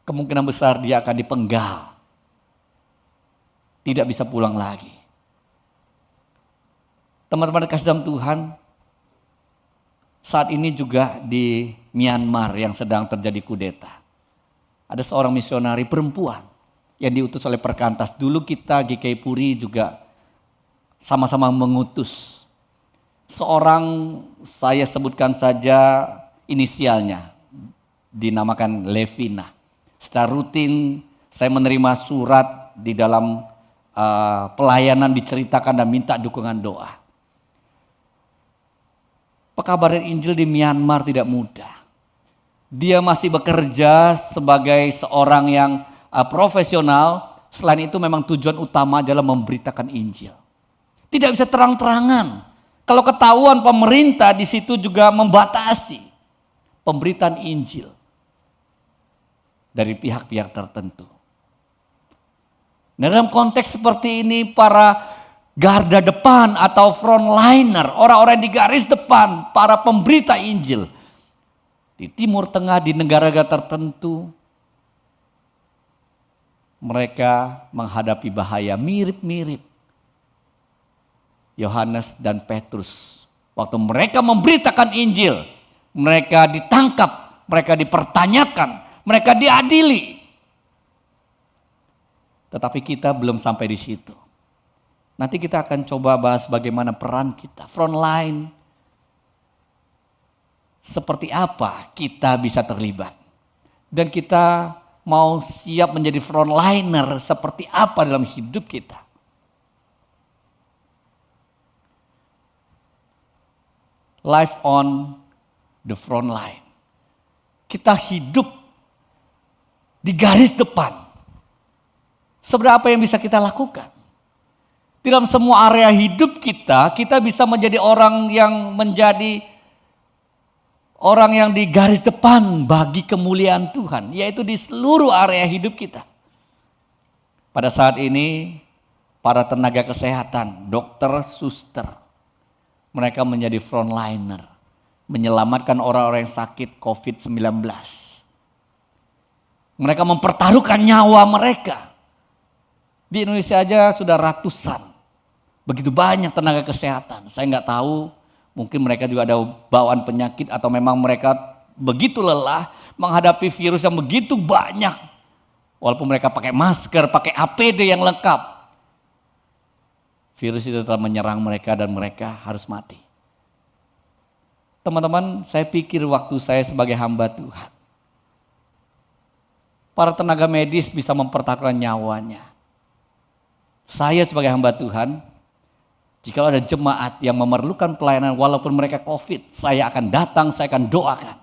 kemungkinan besar dia akan dipenggal. Tidak bisa pulang lagi. Teman-teman kasih dalam Tuhan, saat ini juga di Myanmar yang sedang terjadi kudeta. Ada seorang misionari perempuan yang diutus oleh Perkantas. Dulu kita GKI Puri juga sama-sama mengutus seorang, saya sebutkan saja inisialnya, dinamakan Levina. Secara rutin saya menerima surat di dalam pelayanan diceritakan dan minta dukungan doa. Pekabaran Injil di Myanmar tidak mudah. Dia masih bekerja sebagai seorang yang profesional. Selain itu memang tujuan utama adalah memberitakan Injil. Tidak bisa terang-terangan. Kalau ketahuan pemerintah di situ juga membatasi pemberitaan Injil. dari pihak-pihak tertentu. Nah, dalam konteks seperti ini, para garda depan atau frontliner, orang-orang di garis depan, para pemberita Injil di Timur Tengah, di negara-negara tertentu, mereka menghadapi bahaya mirip-mirip Yohanes dan Petrus. Waktu mereka memberitakan Injil, mereka ditangkap, mereka dipertanyakan, mereka diadili. Tetapi kita belum sampai di situ. Nanti kita akan coba bahas bagaimana peran kita, frontline. Seperti apa kita bisa terlibat. Dan kita mau siap menjadi frontliner seperti apa dalam hidup kita. Life on the front line. Kita hidup di garis depan. Sebenarnya apa yang bisa kita lakukan? Di dalam semua area hidup kita, kita bisa menjadi orang yang di garis depan bagi kemuliaan Tuhan, yaitu di seluruh area hidup kita. Pada saat ini, para tenaga kesehatan, dokter, suster, mereka menjadi frontliner, menyelamatkan orang-orang yang sakit COVID-19. Mereka mempertaruhkan nyawa mereka. Di Indonesia aja sudah ratusan, begitu banyak tenaga kesehatan. Saya nggak tahu, mungkin mereka juga ada bawaan penyakit atau memang mereka begitu lelah menghadapi virus yang begitu banyak. Walaupun mereka pakai masker, pakai APD yang lengkap, virus itu telah menyerang mereka dan mereka harus mati. Teman-teman, saya pikir waktu saya sebagai hamba Tuhan, para tenaga medis bisa mempertaruhkan nyawanya. Saya sebagai hamba Tuhan, jika ada jemaat yang memerlukan pelayanan walaupun mereka COVID, saya akan datang, saya akan doakan.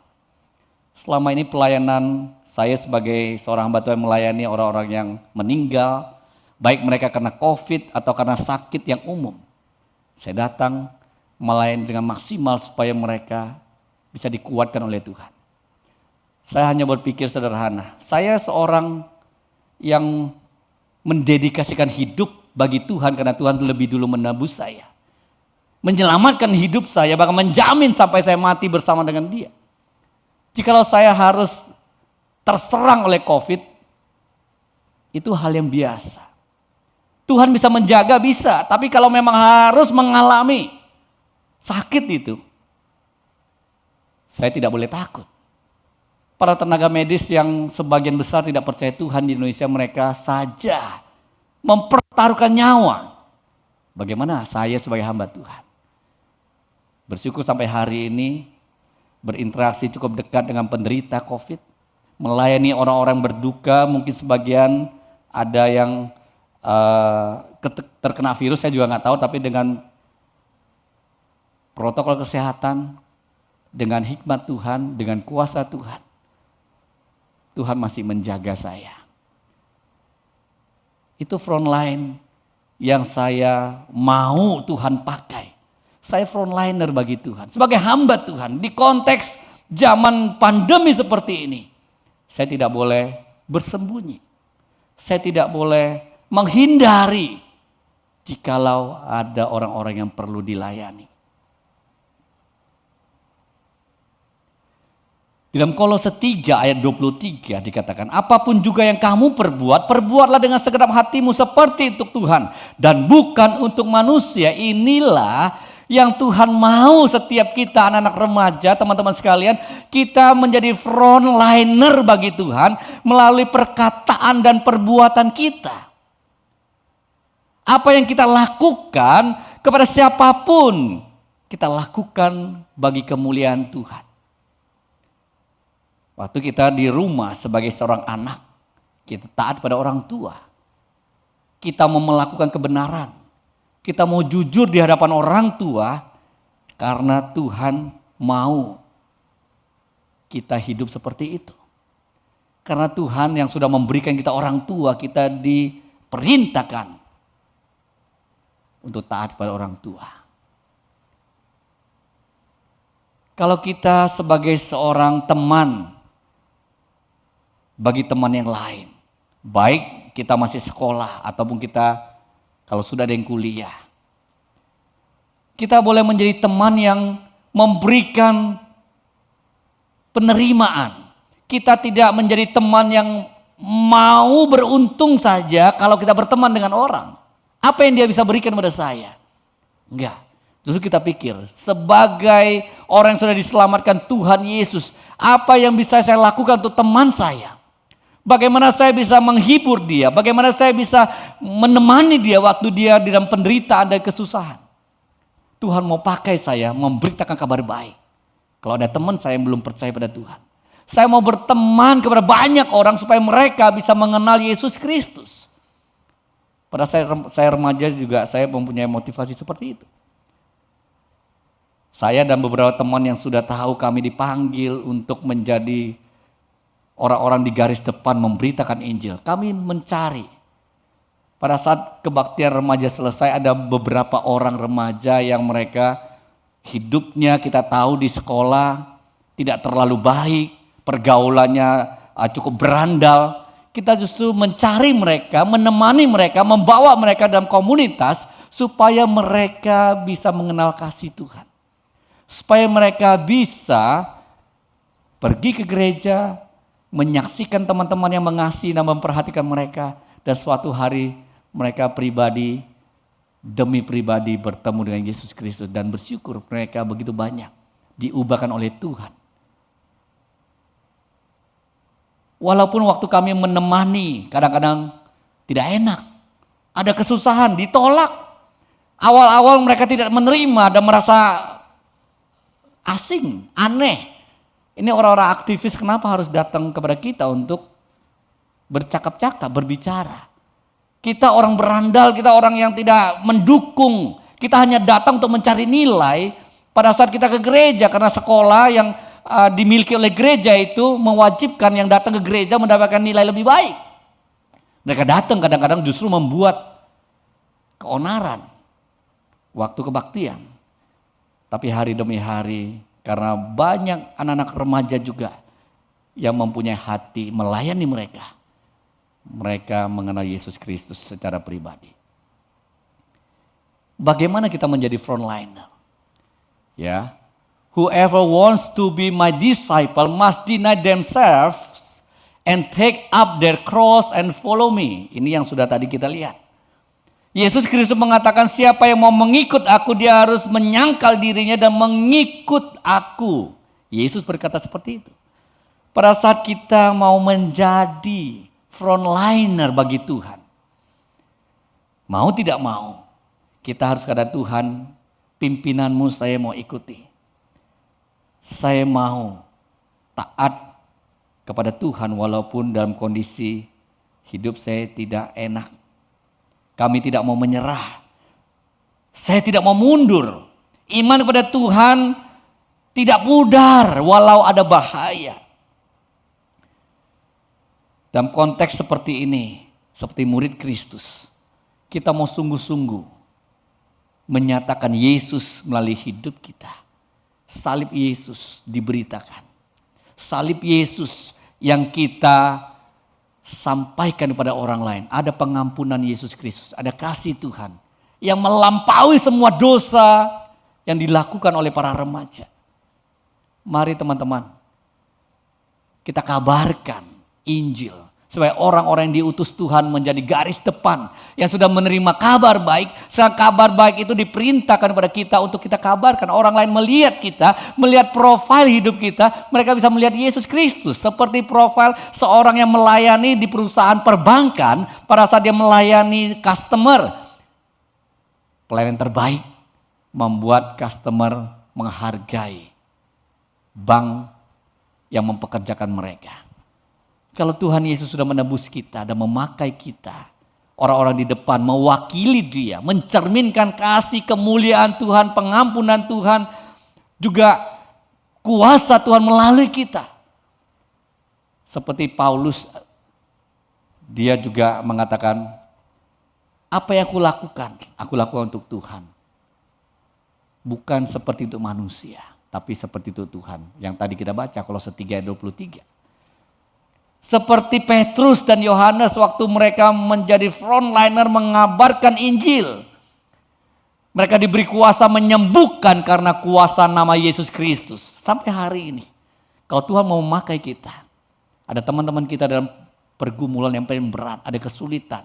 Selama ini pelayanan saya sebagai seorang hamba Tuhan melayani orang-orang yang meninggal, baik mereka karena COVID atau karena sakit yang umum. Saya datang melayani dengan maksimal supaya mereka bisa dikuatkan oleh Tuhan. Saya hanya berpikir sederhana, saya seorang yang mendedikasikan hidup bagi Tuhan karena Tuhan lebih dulu menebus saya. Menyelamatkan hidup saya, bahkan menjamin sampai saya mati bersama dengan Dia. Jikalau saya harus terserang oleh COVID, itu hal yang biasa. Tuhan bisa menjaga, bisa. Tapi kalau memang harus mengalami sakit itu, saya tidak boleh takut. Para tenaga medis yang sebagian besar tidak percaya Tuhan di Indonesia, mereka saja mempertaruhkan nyawa. Bagaimana saya sebagai hamba Tuhan? Bersyukur sampai hari ini berinteraksi cukup dekat dengan penderita COVID, melayani orang-orang berduka, mungkin sebagian ada yang terkena virus, saya juga nggak tahu, tapi dengan protokol kesehatan, dengan hikmat Tuhan, dengan kuasa Tuhan, Tuhan masih menjaga saya. Itu frontline yang saya mau Tuhan pakai. Saya frontliner bagi Tuhan. Sebagai hamba Tuhan di konteks zaman pandemi seperti ini, saya tidak boleh bersembunyi. Saya tidak boleh menghindari jikalau ada orang-orang yang perlu dilayani. Di dalam Kolose 3 ayat 23 dikatakan, apapun juga yang kamu perbuat, perbuatlah dengan segenap hatimu seperti untuk Tuhan dan bukan untuk manusia. Inilah yang Tuhan mau setiap kita anak-anak remaja, teman-teman sekalian, kita menjadi frontliner bagi Tuhan melalui perkataan dan perbuatan kita. Apa yang kita lakukan kepada siapapun, kita lakukan bagi kemuliaan Tuhan. Waktu kita di rumah sebagai seorang anak, kita taat pada orang tua. Kita mau melakukan kebenaran. Kita mau jujur di hadapan orang tua karena Tuhan mau kita hidup seperti itu. Karena Tuhan yang sudah memberikan kita orang tua, kita diperintahkan untuk taat pada orang tua. Kalau kita sebagai seorang teman bagi teman yang lain. Baik kita masih sekolah ataupun kita kalau sudah ada yang kuliah. Kita boleh menjadi teman yang memberikan penerimaan. Kita tidak menjadi teman yang mau beruntung saja kalau kita berteman dengan orang. Apa yang dia bisa berikan pada saya? Enggak. Justru kita pikir sebagai orang yang sudah diselamatkan Tuhan Yesus, apa yang bisa saya lakukan untuk teman saya? Bagaimana saya bisa menghibur dia? Bagaimana saya bisa menemani dia waktu dia di dalam penderitaan dan kesusahan? Tuhan mau pakai saya memberitakan kabar baik. Kalau ada teman saya yang belum percaya pada Tuhan, saya mau berteman kepada banyak orang supaya mereka bisa mengenal Yesus Kristus. Pada saya remaja juga saya mempunyai motivasi seperti itu. Saya dan beberapa teman yang sudah tahu kami dipanggil untuk menjadi orang-orang di garis depan memberitakan Injil. Kami mencari. Pada saat kebaktian remaja selesai ada beberapa orang remaja yang mereka hidupnya kita tahu di sekolah tidak terlalu baik. Pergaulannya cukup berandal. Kita justru mencari mereka, menemani mereka, membawa mereka dalam komunitas supaya mereka bisa mengenal kasih Tuhan. Supaya mereka bisa pergi ke gereja, menyaksikan teman-teman yang mengasihi dan memperhatikan mereka. Dan suatu hari mereka pribadi demi pribadi bertemu dengan Yesus Kristus. Dan bersyukur mereka begitu banyak diubahkan oleh Tuhan. Walaupun waktu kami menemani kadang-kadang tidak enak. Ada kesusahan, ditolak. Awal-awal mereka tidak menerima dan merasa asing, aneh. Ini orang-orang aktivis kenapa harus datang kepada kita untuk bercakap-cakap, berbicara. Kita orang berandal, kita orang yang tidak mendukung. Kita hanya datang untuk mencari nilai pada saat kita ke gereja karena sekolah yang dimiliki oleh gereja itu mewajibkan yang datang ke gereja mendapatkan nilai lebih baik. Mereka datang kadang-kadang justru membuat keonaran waktu kebaktian. Tapi hari demi hari karena banyak anak-anak remaja juga yang mempunyai hati melayani mereka. Mereka mengenal Yesus Kristus secara pribadi. Bagaimana kita menjadi frontliner? Ya. Whoever wants to be my disciple must deny themselves and take up their cross and follow me. Ini yang sudah tadi kita lihat. Yesus Kristus mengatakan siapa yang mau mengikut aku dia harus menyangkal dirinya dan mengikut aku. Yesus berkata seperti itu. Pada saat kita mau menjadi frontliner bagi Tuhan. Mau tidak mau kita harus kata Tuhan pimpinanmu saya mau ikuti. Saya mau taat kepada Tuhan walaupun dalam kondisi hidup saya tidak enak. Kami tidak mau menyerah. Saya tidak mau mundur. Iman kepada Tuhan tidak pudar walau ada bahaya. Dalam konteks seperti ini, seperti murid Kristus, kita mau sungguh-sungguh menyatakan Yesus melalui hidup kita. Salib Yesus diberitakan. Salib Yesus yang kita sampaikan kepada orang lain. Ada pengampunan Yesus Kristus, ada kasih Tuhan yang melampaui semua dosa yang dilakukan oleh para remaja. Mari teman-teman, kita kabarkan Injil supaya orang-orang yang diutus Tuhan menjadi garis depan yang sudah menerima kabar baik. Kabar baik itu diperintahkan kepada kita untuk kita kabarkan. Orang lain melihat kita, melihat profil hidup kita, mereka bisa melihat Yesus Kristus. Seperti profil seorang yang melayani di perusahaan perbankan pada saat dia melayani customer. Pelayanan terbaik membuat customer menghargai bank yang mempekerjakan mereka. Kalau Tuhan Yesus sudah menebus kita dan memakai kita, orang-orang di depan mewakili dia, mencerminkan kasih kemuliaan Tuhan, pengampunan Tuhan, juga kuasa Tuhan melalui kita. Seperti Paulus, dia juga mengatakan, apa yang aku lakukan? Aku lakukan untuk Tuhan. Bukan seperti untuk manusia, tapi seperti itu Tuhan. Yang tadi kita baca Kolose 3 ayat 23. Seperti Petrus dan Yohanes waktu mereka menjadi frontliner mengabarkan Injil. Mereka diberi kuasa menyembuhkan karena kuasa nama Yesus Kristus. Sampai hari ini, kalau Tuhan mau memakai kita, ada teman-teman kita dalam pergumulan yang paling berat, ada kesulitan,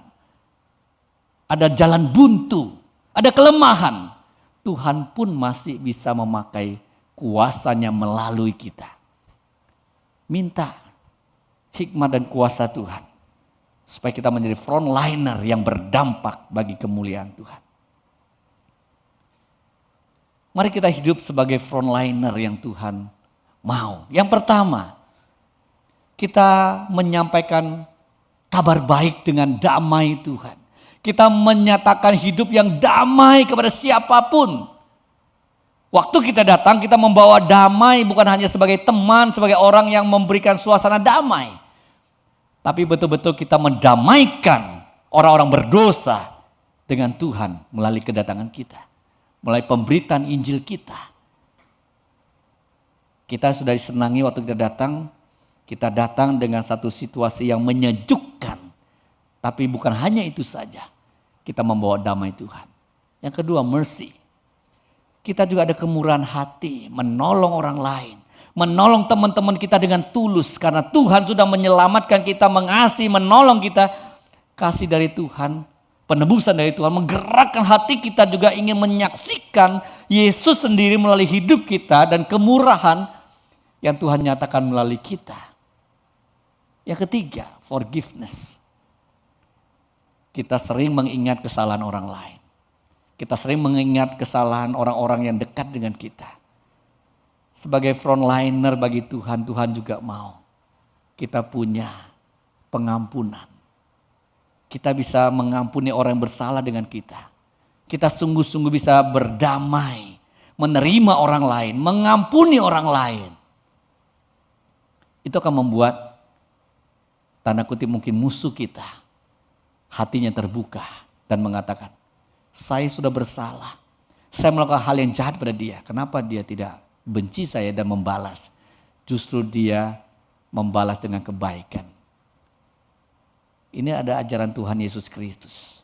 ada jalan buntu, ada kelemahan. Tuhan pun masih bisa memakai kuasanya melalui kita. Minta hikmat dan kuasa Tuhan, supaya kita menjadi frontliner yang berdampak bagi kemuliaan Tuhan. Mari kita hidup sebagai frontliner yang Tuhan mau. Yang pertama, kita menyampaikan kabar baik dengan damai Tuhan. Kita menyatakan hidup yang damai kepada siapapun. Waktu kita datang, kita membawa damai bukan hanya sebagai teman, sebagai orang yang memberikan suasana damai. Tapi betul-betul kita mendamaikan orang-orang berdosa dengan Tuhan melalui kedatangan kita. Melalui pemberitaan Injil kita. Kita sudah disenangi waktu kita datang dengan satu situasi yang menyejukkan. Tapi bukan hanya itu saja, kita membawa damai Tuhan. Yang kedua, mercy. Kita juga ada kemurahan hati, menolong orang lain. Menolong teman-teman kita dengan tulus. Karena Tuhan sudah menyelamatkan kita, mengasihi, menolong kita. Kasih dari Tuhan, penebusan dari Tuhan menggerakkan hati kita juga ingin menyaksikan Yesus sendiri melalui hidup kita dan kemurahan yang Tuhan nyatakan melalui kita. Yang ketiga, forgiveness. Kita sering mengingat kesalahan orang lain. Kita sering mengingat kesalahan orang-orang yang dekat dengan kita. Sebagai frontliner bagi Tuhan, Tuhan juga mau kita punya pengampunan. Kita bisa mengampuni orang yang bersalah dengan kita. Kita sungguh-sungguh bisa berdamai, menerima orang lain, mengampuni orang lain. Itu akan membuat, tanda kutip mungkin musuh kita, hatinya terbuka dan mengatakan, saya sudah bersalah. Saya melakukan hal yang jahat pada dia. Kenapa dia tidak benci saya dan membalas? Justru dia membalas dengan kebaikan. Ini ada ajaran Tuhan Yesus Kristus.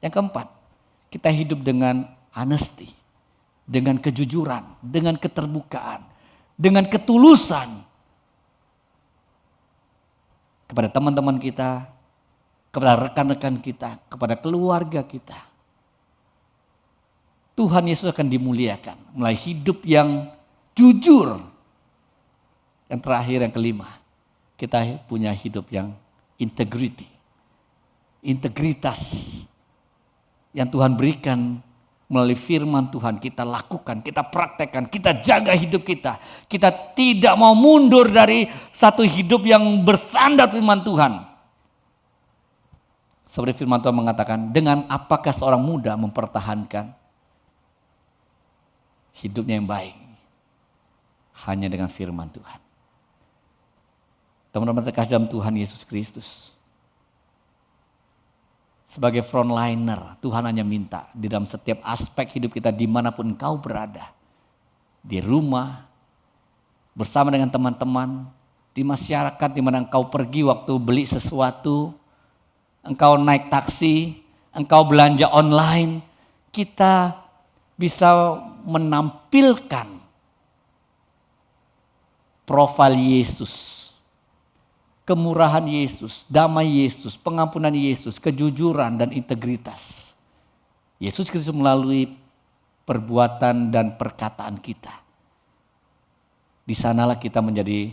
Yang keempat, kita hidup dengan honesty, dengan kejujuran, dengan keterbukaan, dengan ketulusan. Kepada teman-teman kita, kepada rekan-rekan kita, kepada keluarga kita. Tuhan Yesus akan dimuliakan melalui hidup yang jujur. Yang terakhir, yang kelima, kita punya hidup yang integrity. Integritas yang Tuhan berikan melalui firman Tuhan kita lakukan, kita praktekkan, kita jaga hidup kita. Kita tidak mau mundur dari satu hidup yang bersandar firman Tuhan. Seperti firman Tuhan mengatakan, dengan apakah seorang muda mempertahankan hidupnya yang baik? Hanya dengan firman Tuhan. Teman-teman terkasih dalam Tuhan Yesus Kristus. Sebagai frontliner, Tuhan hanya minta di dalam setiap aspek hidup kita dimanapun engkau berada. Di rumah, bersama dengan teman-teman, di masyarakat di mana engkau pergi waktu beli sesuatu, engkau naik taksi, engkau belanja online, kita bisa menampilkan profil Yesus. Kemurahan Yesus, damai Yesus, pengampunan Yesus, kejujuran dan integritas. Yesus Kristus melalui perbuatan dan perkataan kita. Di sanalah kita menjadi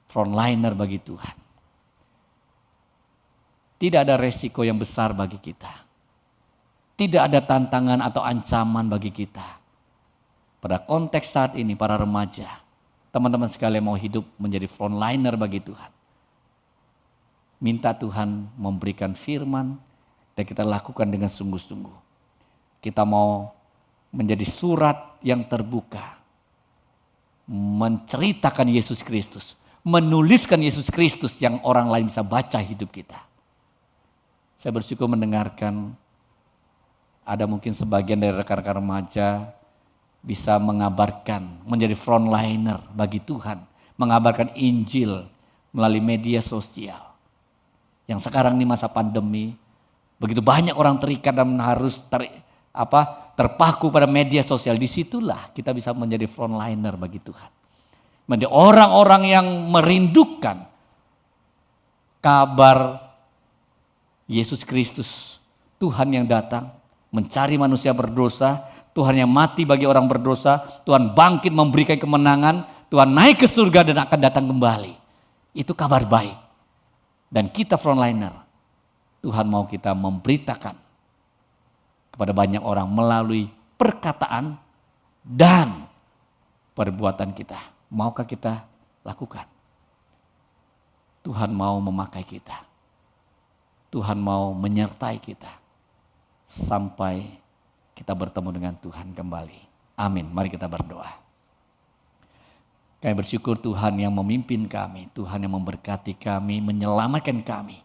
frontliner bagi Tuhan. Tidak ada resiko yang besar bagi kita. Tidak ada tantangan atau ancaman bagi kita. Pada konteks saat ini para remaja, teman-teman sekalian mau hidup menjadi frontliner bagi Tuhan. Minta Tuhan memberikan firman dan kita lakukan dengan sungguh-sungguh. Kita mau menjadi surat yang terbuka. Menceritakan Yesus Kristus. Menuliskan Yesus Kristus yang orang lain bisa baca hidup kita. Saya bersyukur mendengarkan ada mungkin sebagian dari rekan-rekan remaja bisa mengabarkan, menjadi frontliner bagi Tuhan. Mengabarkan Injil, melalui media sosial. Yang sekarang di masa pandemi, begitu banyak orang terikat dan harus terpaku pada media sosial. Disitulah kita bisa menjadi frontliner bagi Tuhan. Menjadi orang-orang yang merindukan kabar Yesus Kristus, Tuhan yang datang mencari manusia berdosa, Tuhan yang mati bagi orang berdosa, Tuhan bangkit memberikan kemenangan, Tuhan naik ke surga dan akan datang kembali. Itu kabar baik. Dan kita frontliner, Tuhan mau kita memberitakan kepada banyak orang melalui perkataan dan perbuatan kita. Maukah kita lakukan? Tuhan mau memakai kita. Tuhan mau menyertai kita sampai kita bertemu dengan Tuhan kembali. Amin. Mari kita berdoa. Kami bersyukur Tuhan yang memimpin kami, Tuhan yang memberkati kami, menyelamatkan kami.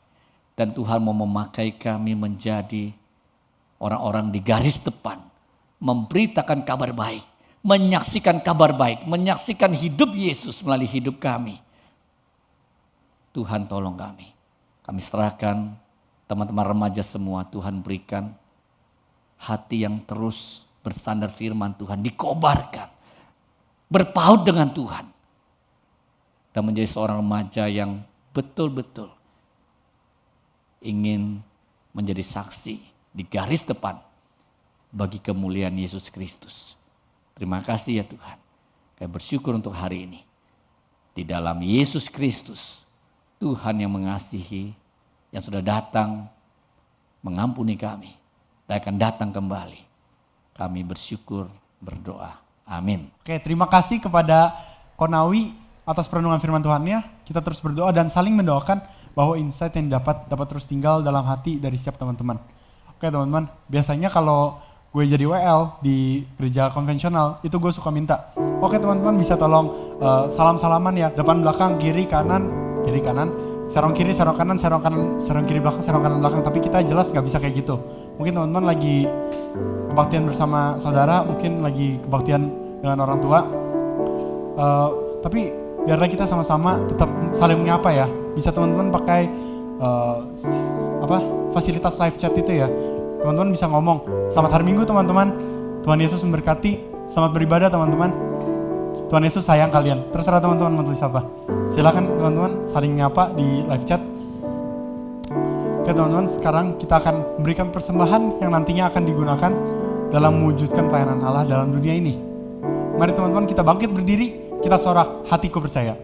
Dan Tuhan mau memakai kami menjadi orang-orang di garis depan, memberitakan kabar baik, menyaksikan kabar baik, menyaksikan hidup Yesus melalui hidup kami. Tuhan tolong kami. Kami serahkan teman-teman remaja semua, Tuhan berikan hati yang terus bersandar firman Tuhan, dikobarkan, berpaut dengan Tuhan. Dan menjadi seorang remaja yang betul-betul ingin menjadi saksi di garis depan bagi kemuliaan Yesus Kristus. Terima kasih ya Tuhan. Kami bersyukur untuk hari ini. Di dalam Yesus Kristus, Tuhan yang mengasihi, yang sudah datang mengampuni kami, dan akan datang kembali. Kami bersyukur, berdoa. Amin. Oke, terima kasih kepada Konawi atas perenungan firman Tuhannya. Kita terus berdoa dan saling mendoakan bahwa insight yang dapat terus tinggal dalam hati dari setiap teman-teman. Oke teman-teman, biasanya kalau gue jadi WL di gereja konvensional, itu gue suka minta, oke teman-teman bisa tolong salam-salaman ya, depan belakang, kiri kanan, serong kiri, serong kanan, serong kiri belakang, serong kanan belakang. Tapi kita jelas gak bisa kayak gitu. Mungkin teman-teman lagi kebaktian bersama saudara, mungkin lagi kebaktian dengan orang tua. Tapi biarlah kita sama-sama tetap saling menyapa ya. Bisa teman-teman pakai fasilitas live chat itu ya. Teman-teman bisa ngomong, selamat hari Minggu teman-teman, Tuhan Yesus memberkati, selamat beribadah teman-teman, Tuhan Yesus sayang kalian. Terserah teman-teman mau tulis apa. Silakan teman-teman saling nyapa di live chat. Oke teman-teman, sekarang kita akan memberikan persembahan yang nantinya akan digunakan dalam mewujudkan pelayanan Allah dalam dunia ini. Mari teman-teman kita bangkit berdiri, kita sorak hatiku percaya.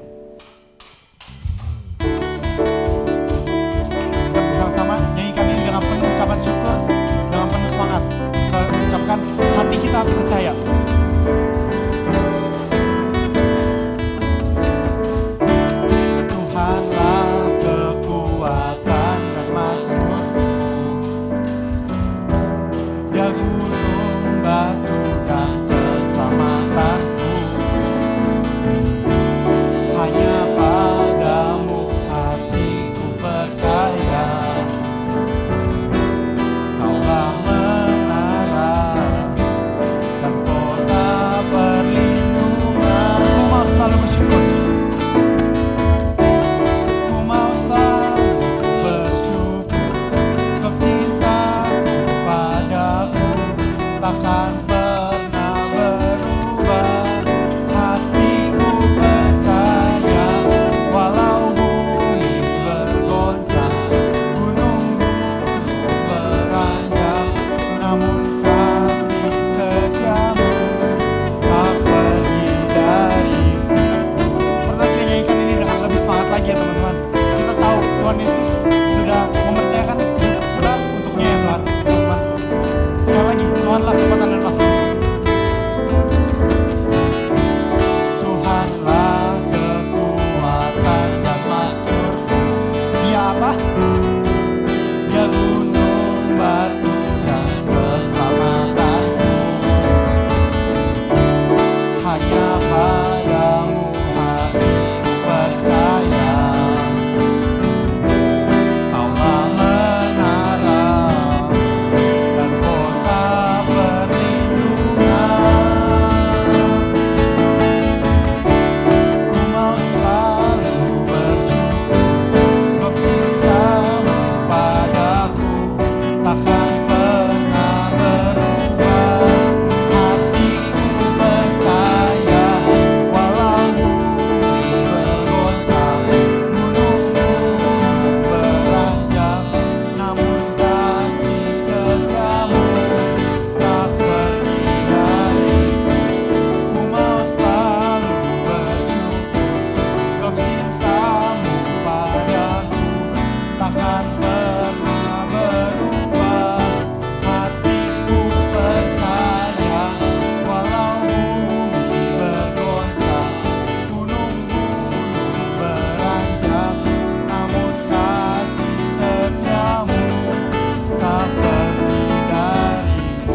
Kita bersama-sama nyanyikan ini dengan penuh ucapan syukur, dengan penuh semangat. Kita ucapkan hati kita percaya. takkan pernah berubah. Hatiku percaya, walau bumi bergoncang, gunung-gunung beranjak, namun kasih setiamu tak pergi dariku. Ku mau selalu bersyukur, kau cintamu padaku takkan pernah berubah. Hatiku percaya, walau bumi bergoncang, gunung-gunung beranjak, namun kasih setiamu tak pergi dariku.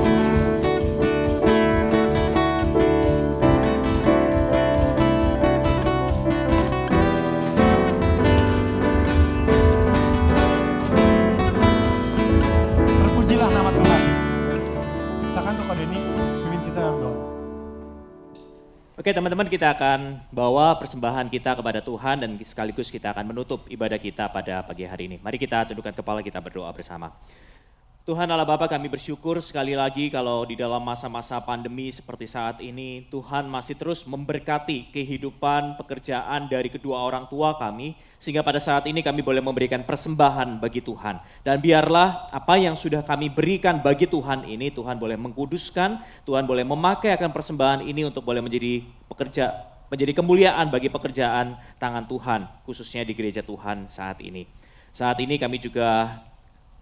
Terpujilah nama Tuhan. Silakan untuk Kak Denny, pimpin kita dalam doa. Oke teman-teman, kita akan bawa persembahan kita kepada Tuhan dan sekaligus kita akan menutup ibadah kita pada pagi hari ini. Mari kita tundukkan kepala, kita berdoa bersama. Tuhan Allah Bapa, kami bersyukur sekali lagi kalau di dalam masa-masa pandemi seperti saat ini, Tuhan masih terus memberkati kehidupan pekerjaan dari kedua orang tua kami, sehingga pada saat ini kami boleh memberikan persembahan bagi Tuhan. Dan biarlah apa yang sudah kami berikan bagi Tuhan ini, Tuhan boleh mengkuduskan, Tuhan boleh memakai akan persembahan ini untuk boleh menjadi kemuliaan bagi pekerjaan tangan Tuhan, khususnya di gereja Tuhan saat ini. Saat ini kami juga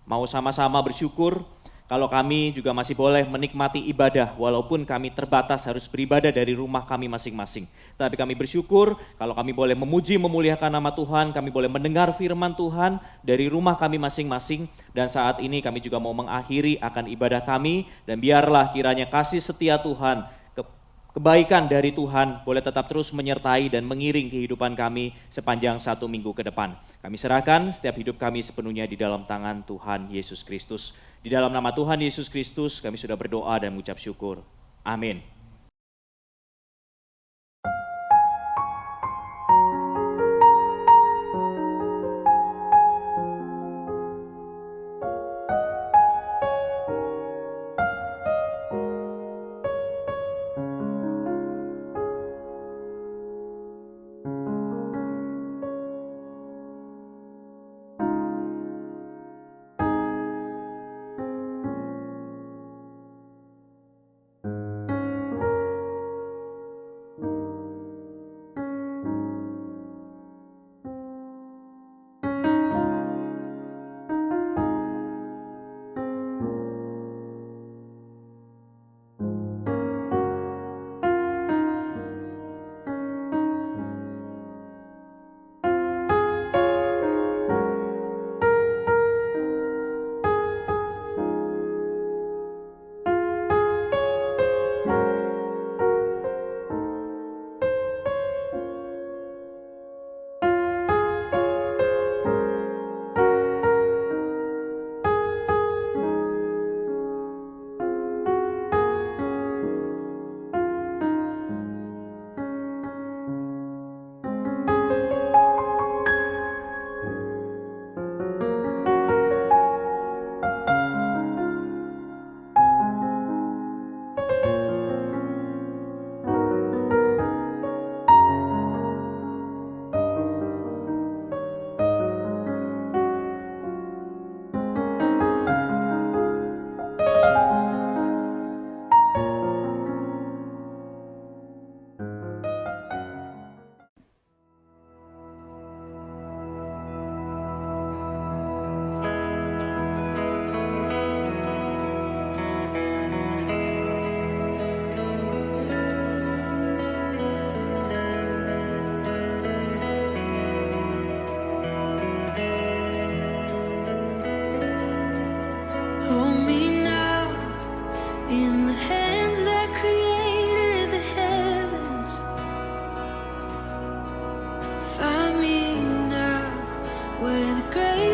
mau sama-sama bersyukur kalau kami juga masih boleh menikmati ibadah walaupun kami terbatas harus beribadah dari rumah kami masing-masing. Tapi kami bersyukur kalau kami boleh memuji memuliakan nama Tuhan, kami boleh mendengar firman Tuhan dari rumah kami masing-masing. Dan saat ini kami juga mau mengakhiri akan ibadah kami dan biarlah kiranya kasih setia Tuhan, kebaikan dari Tuhan boleh tetap terus menyertai dan mengiring kehidupan kami sepanjang 1 minggu ke depan. Kami serahkan setiap hidup kami sepenuhnya di dalam tangan Tuhan Yesus Kristus. Di dalam nama Tuhan Yesus Kristus kami sudah berdoa dan mengucap syukur. Amin.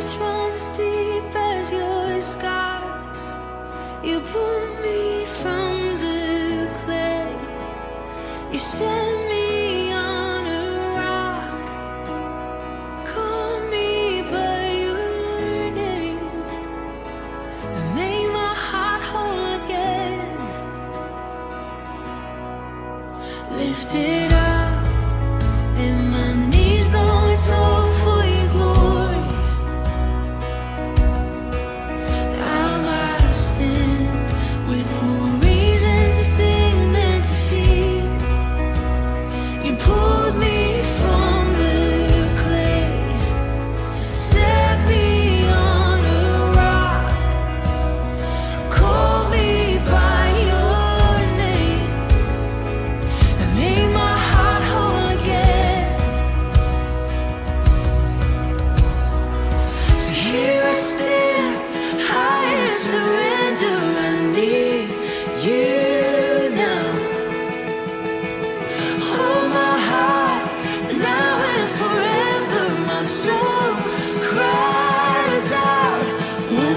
grace runs deep as your scars. You pull me from the clay. You set me on a rock. Call me by your name.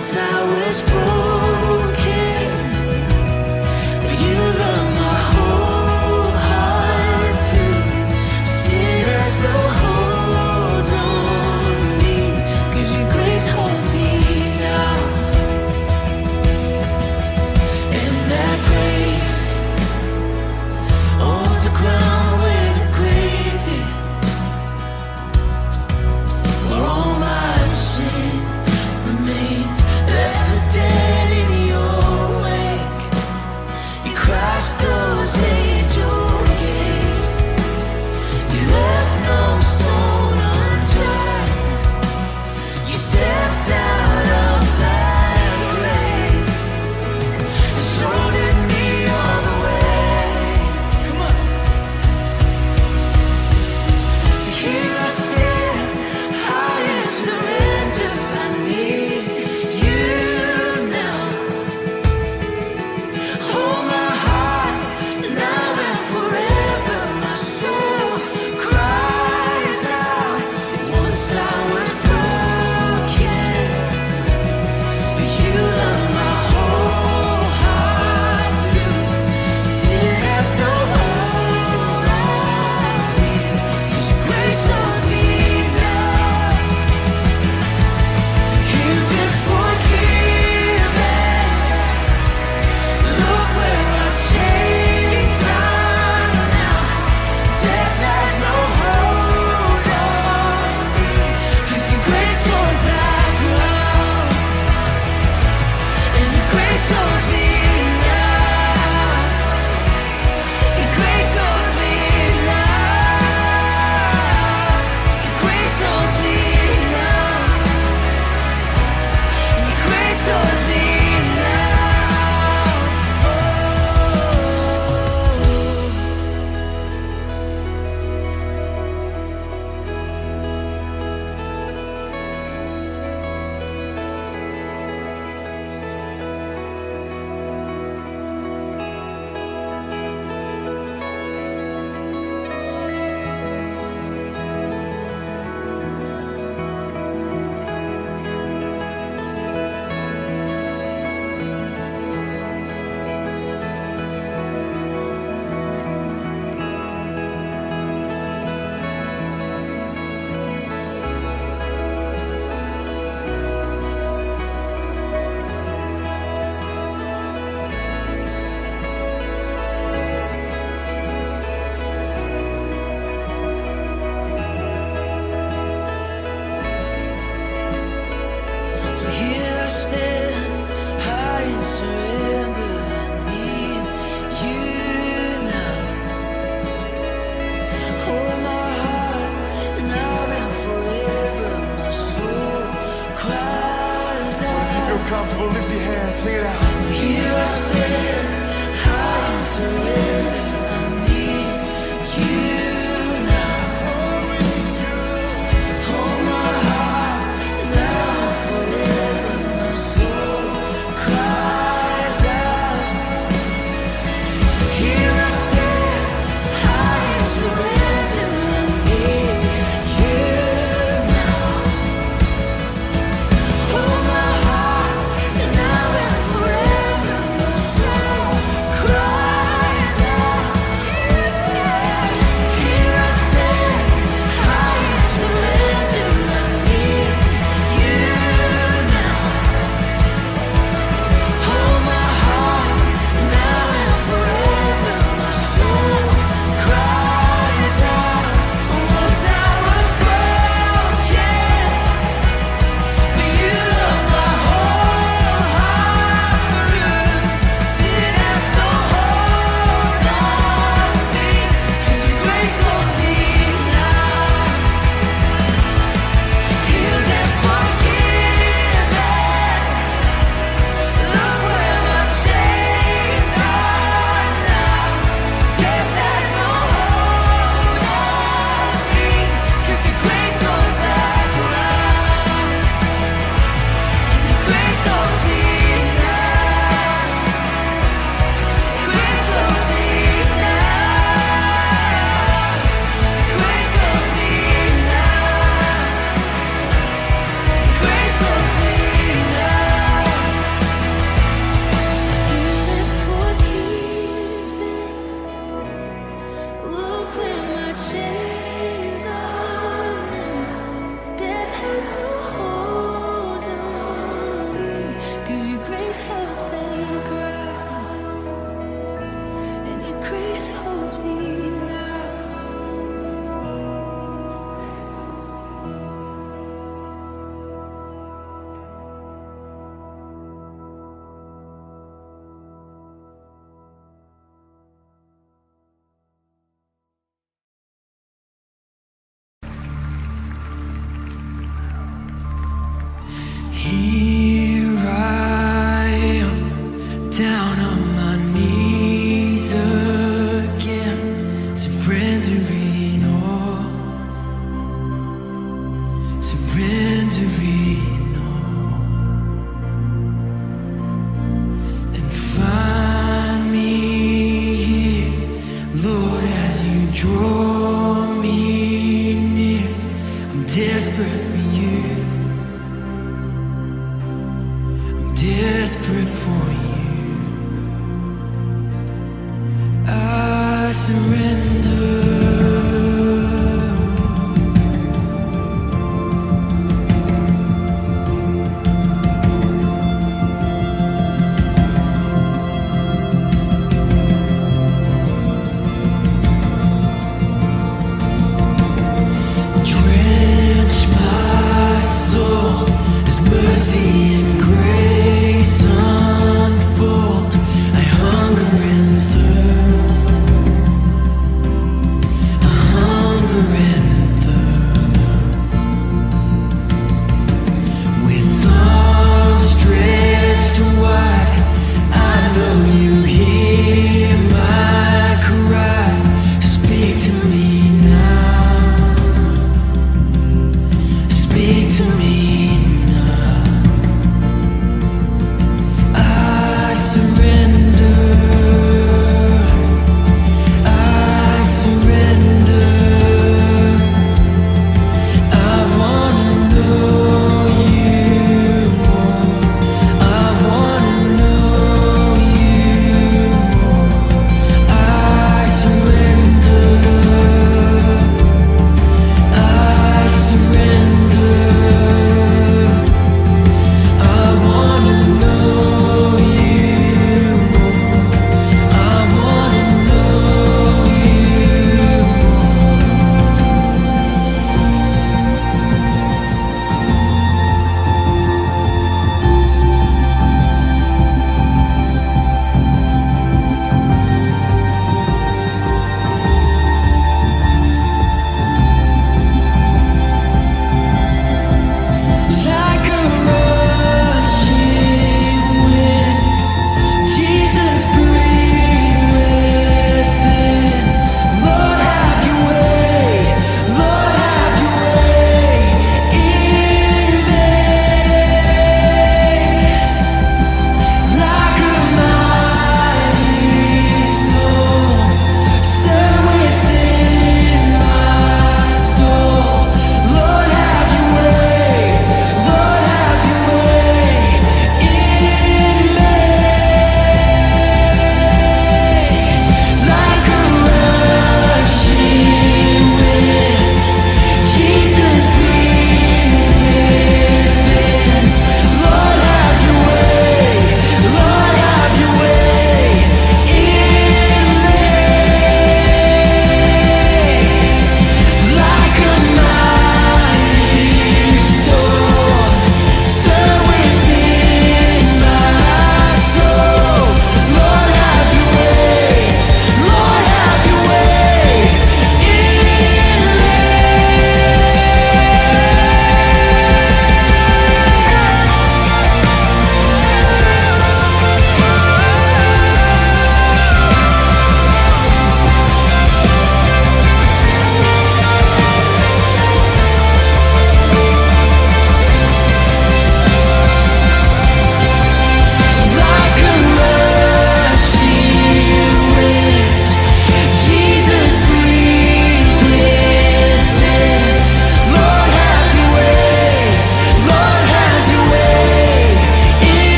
Once I was broken, but you loved my whole heart through. Sin has no hold on me, 'cause your grace holds me now. And that grace owns the ground where the grave did, where all my sin remains, left for dead in your wake. You crashed those angel gates, you left no stone unturned. You stepped out of that grave and showed me all the way. Come on. So here I stand, high in surrender. I need you now. Hold my heart now and forever. My soul cries out. Once I was broken, but you love my whole heart through. Sin has no hold on me, 'cause your grace owns me now. Healed and forgiven. Look where my chains are now. Death has no hold on me, 'cause your grace owns that ground. And your grace owns me now. Your grace owns me now. Your grace owns me now. Your grace owns me So here I stand, high in surrender. I need you now. Hold my heart now and forever. My soul cries out. If you feel comfortable, lift your hands, sing it out. Here I stand, high in surrender. I need you now. Hold my heart now and forever. My soul cries out. Here I stand, high in surrender. I need you now. Hold my heart now and forever. 'Cause your grace holds the ground, and your grace holds me now. Here I am, down on my knees again, surrendering all, surrendering all. And find me here, Lord, as you draw me near. I'm desperate for you, desperate for you. I surrender. Drench my soul as mercy and grace unfold. I hunger and thirst.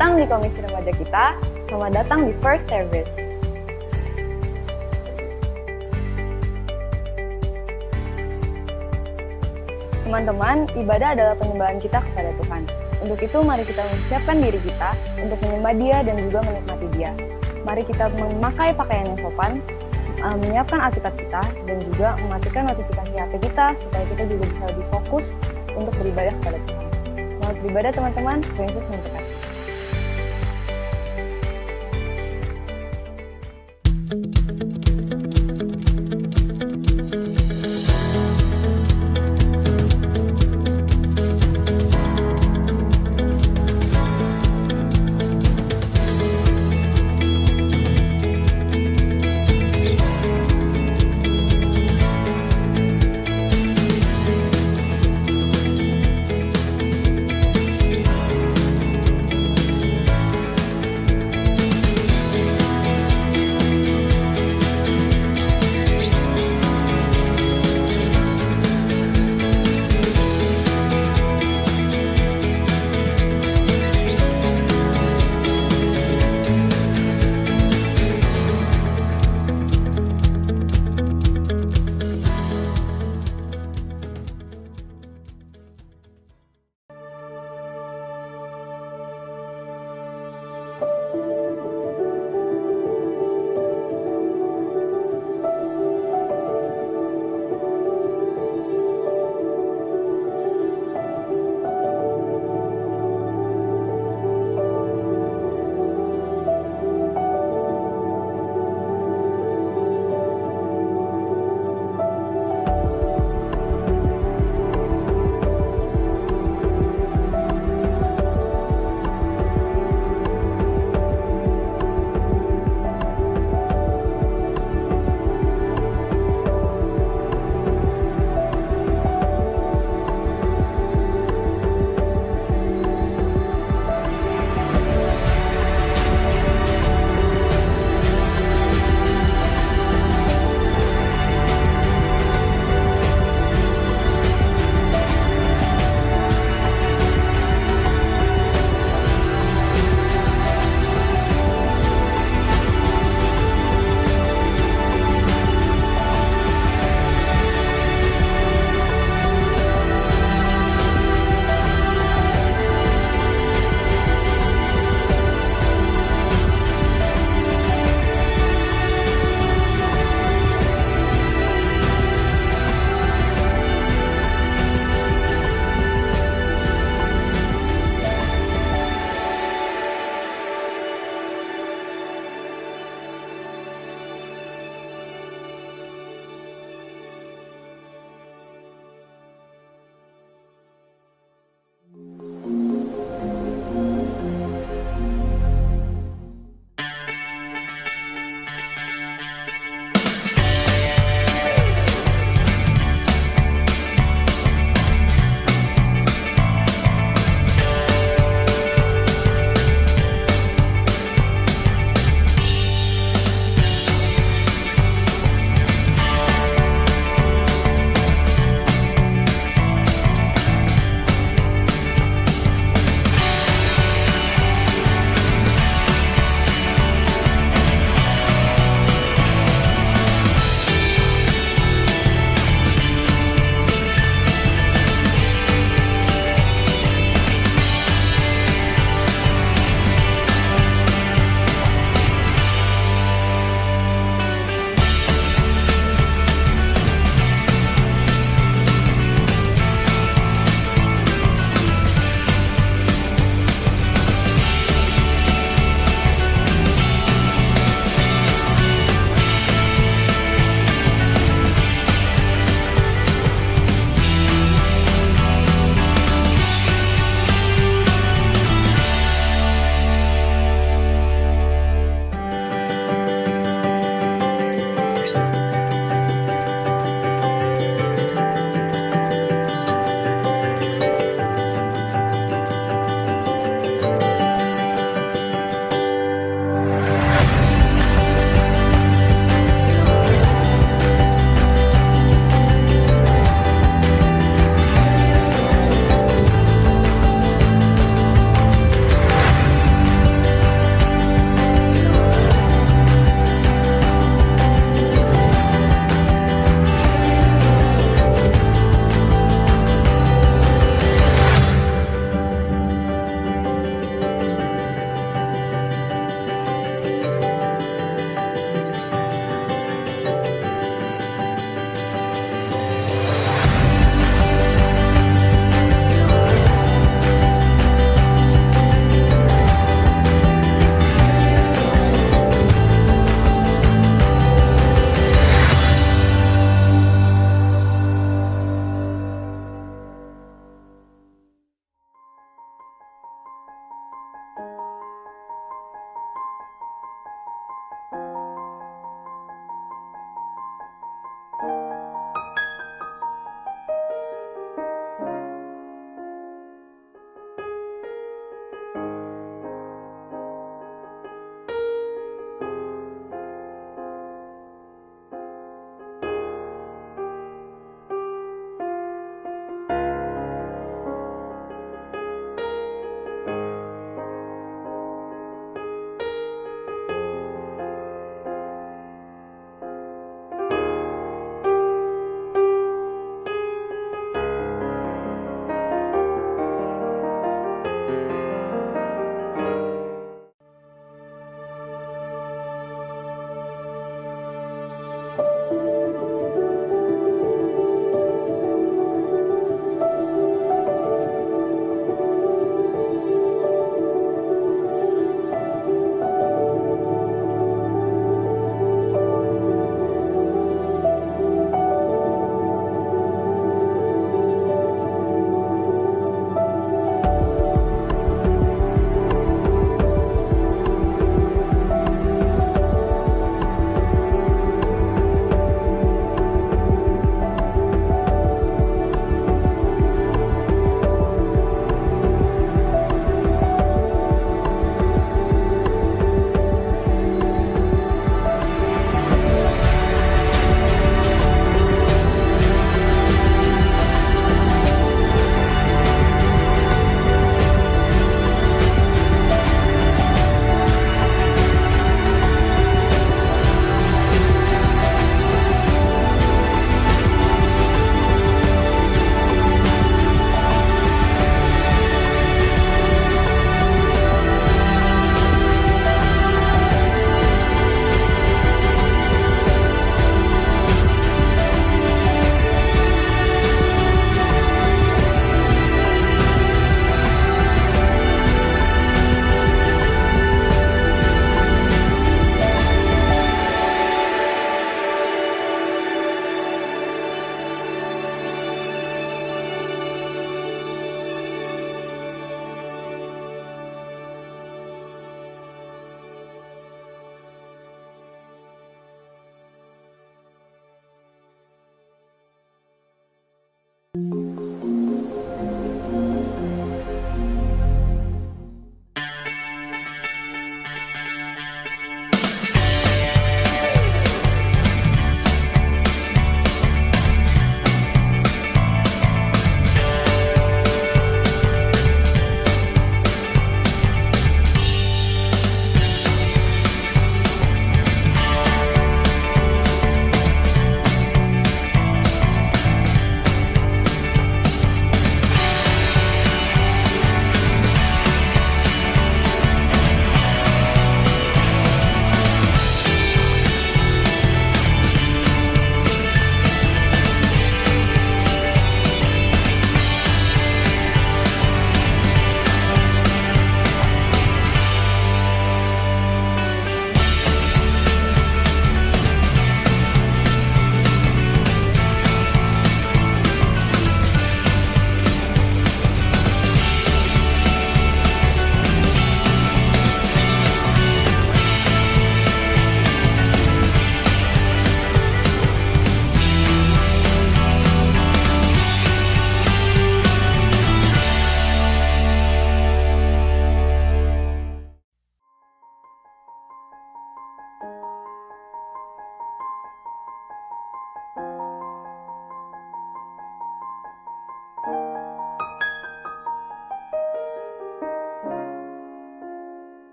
datang di komisi remaja kita. Selamat datang di First Service. Teman-teman, ibadah adalah penyembahan kita kepada Tuhan. Untuk itu, mari kita mempersiapkan diri kita untuk menyembah Dia dan juga menikmati Dia. Mari kita memakai pakaian yang sopan, menyiapkan Alkitab kita, dan juga mematikan notifikasi HP kita supaya kita juga bisa lebih fokus untuk beribadah kepada Tuhan. Selamat beribadah teman-teman, Tuhan Yesus memberkati.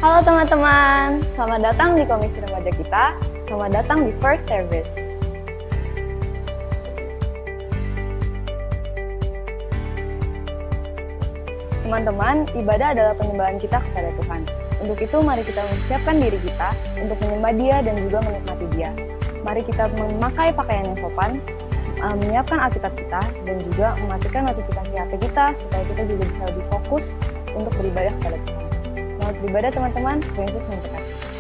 Halo teman-teman, selamat datang di Komisi Remaja kita. Selamat datang di First Service. Teman-teman, ibadah adalah penyembahan kita kepada Tuhan. Untuk itu, mari kita mempersiapkan diri kita untuk menyembah Dia dan juga menikmati Dia. Mari kita memakai pakaian yang sopan, menyiapkan Alkitab kita, dan juga mematikan notifikasi HP kita supaya kita juga bisa lebih fokus untuk beribadah kepada Tuhan. Selamat beribadah teman-teman, Tuhan Yesus memberkati.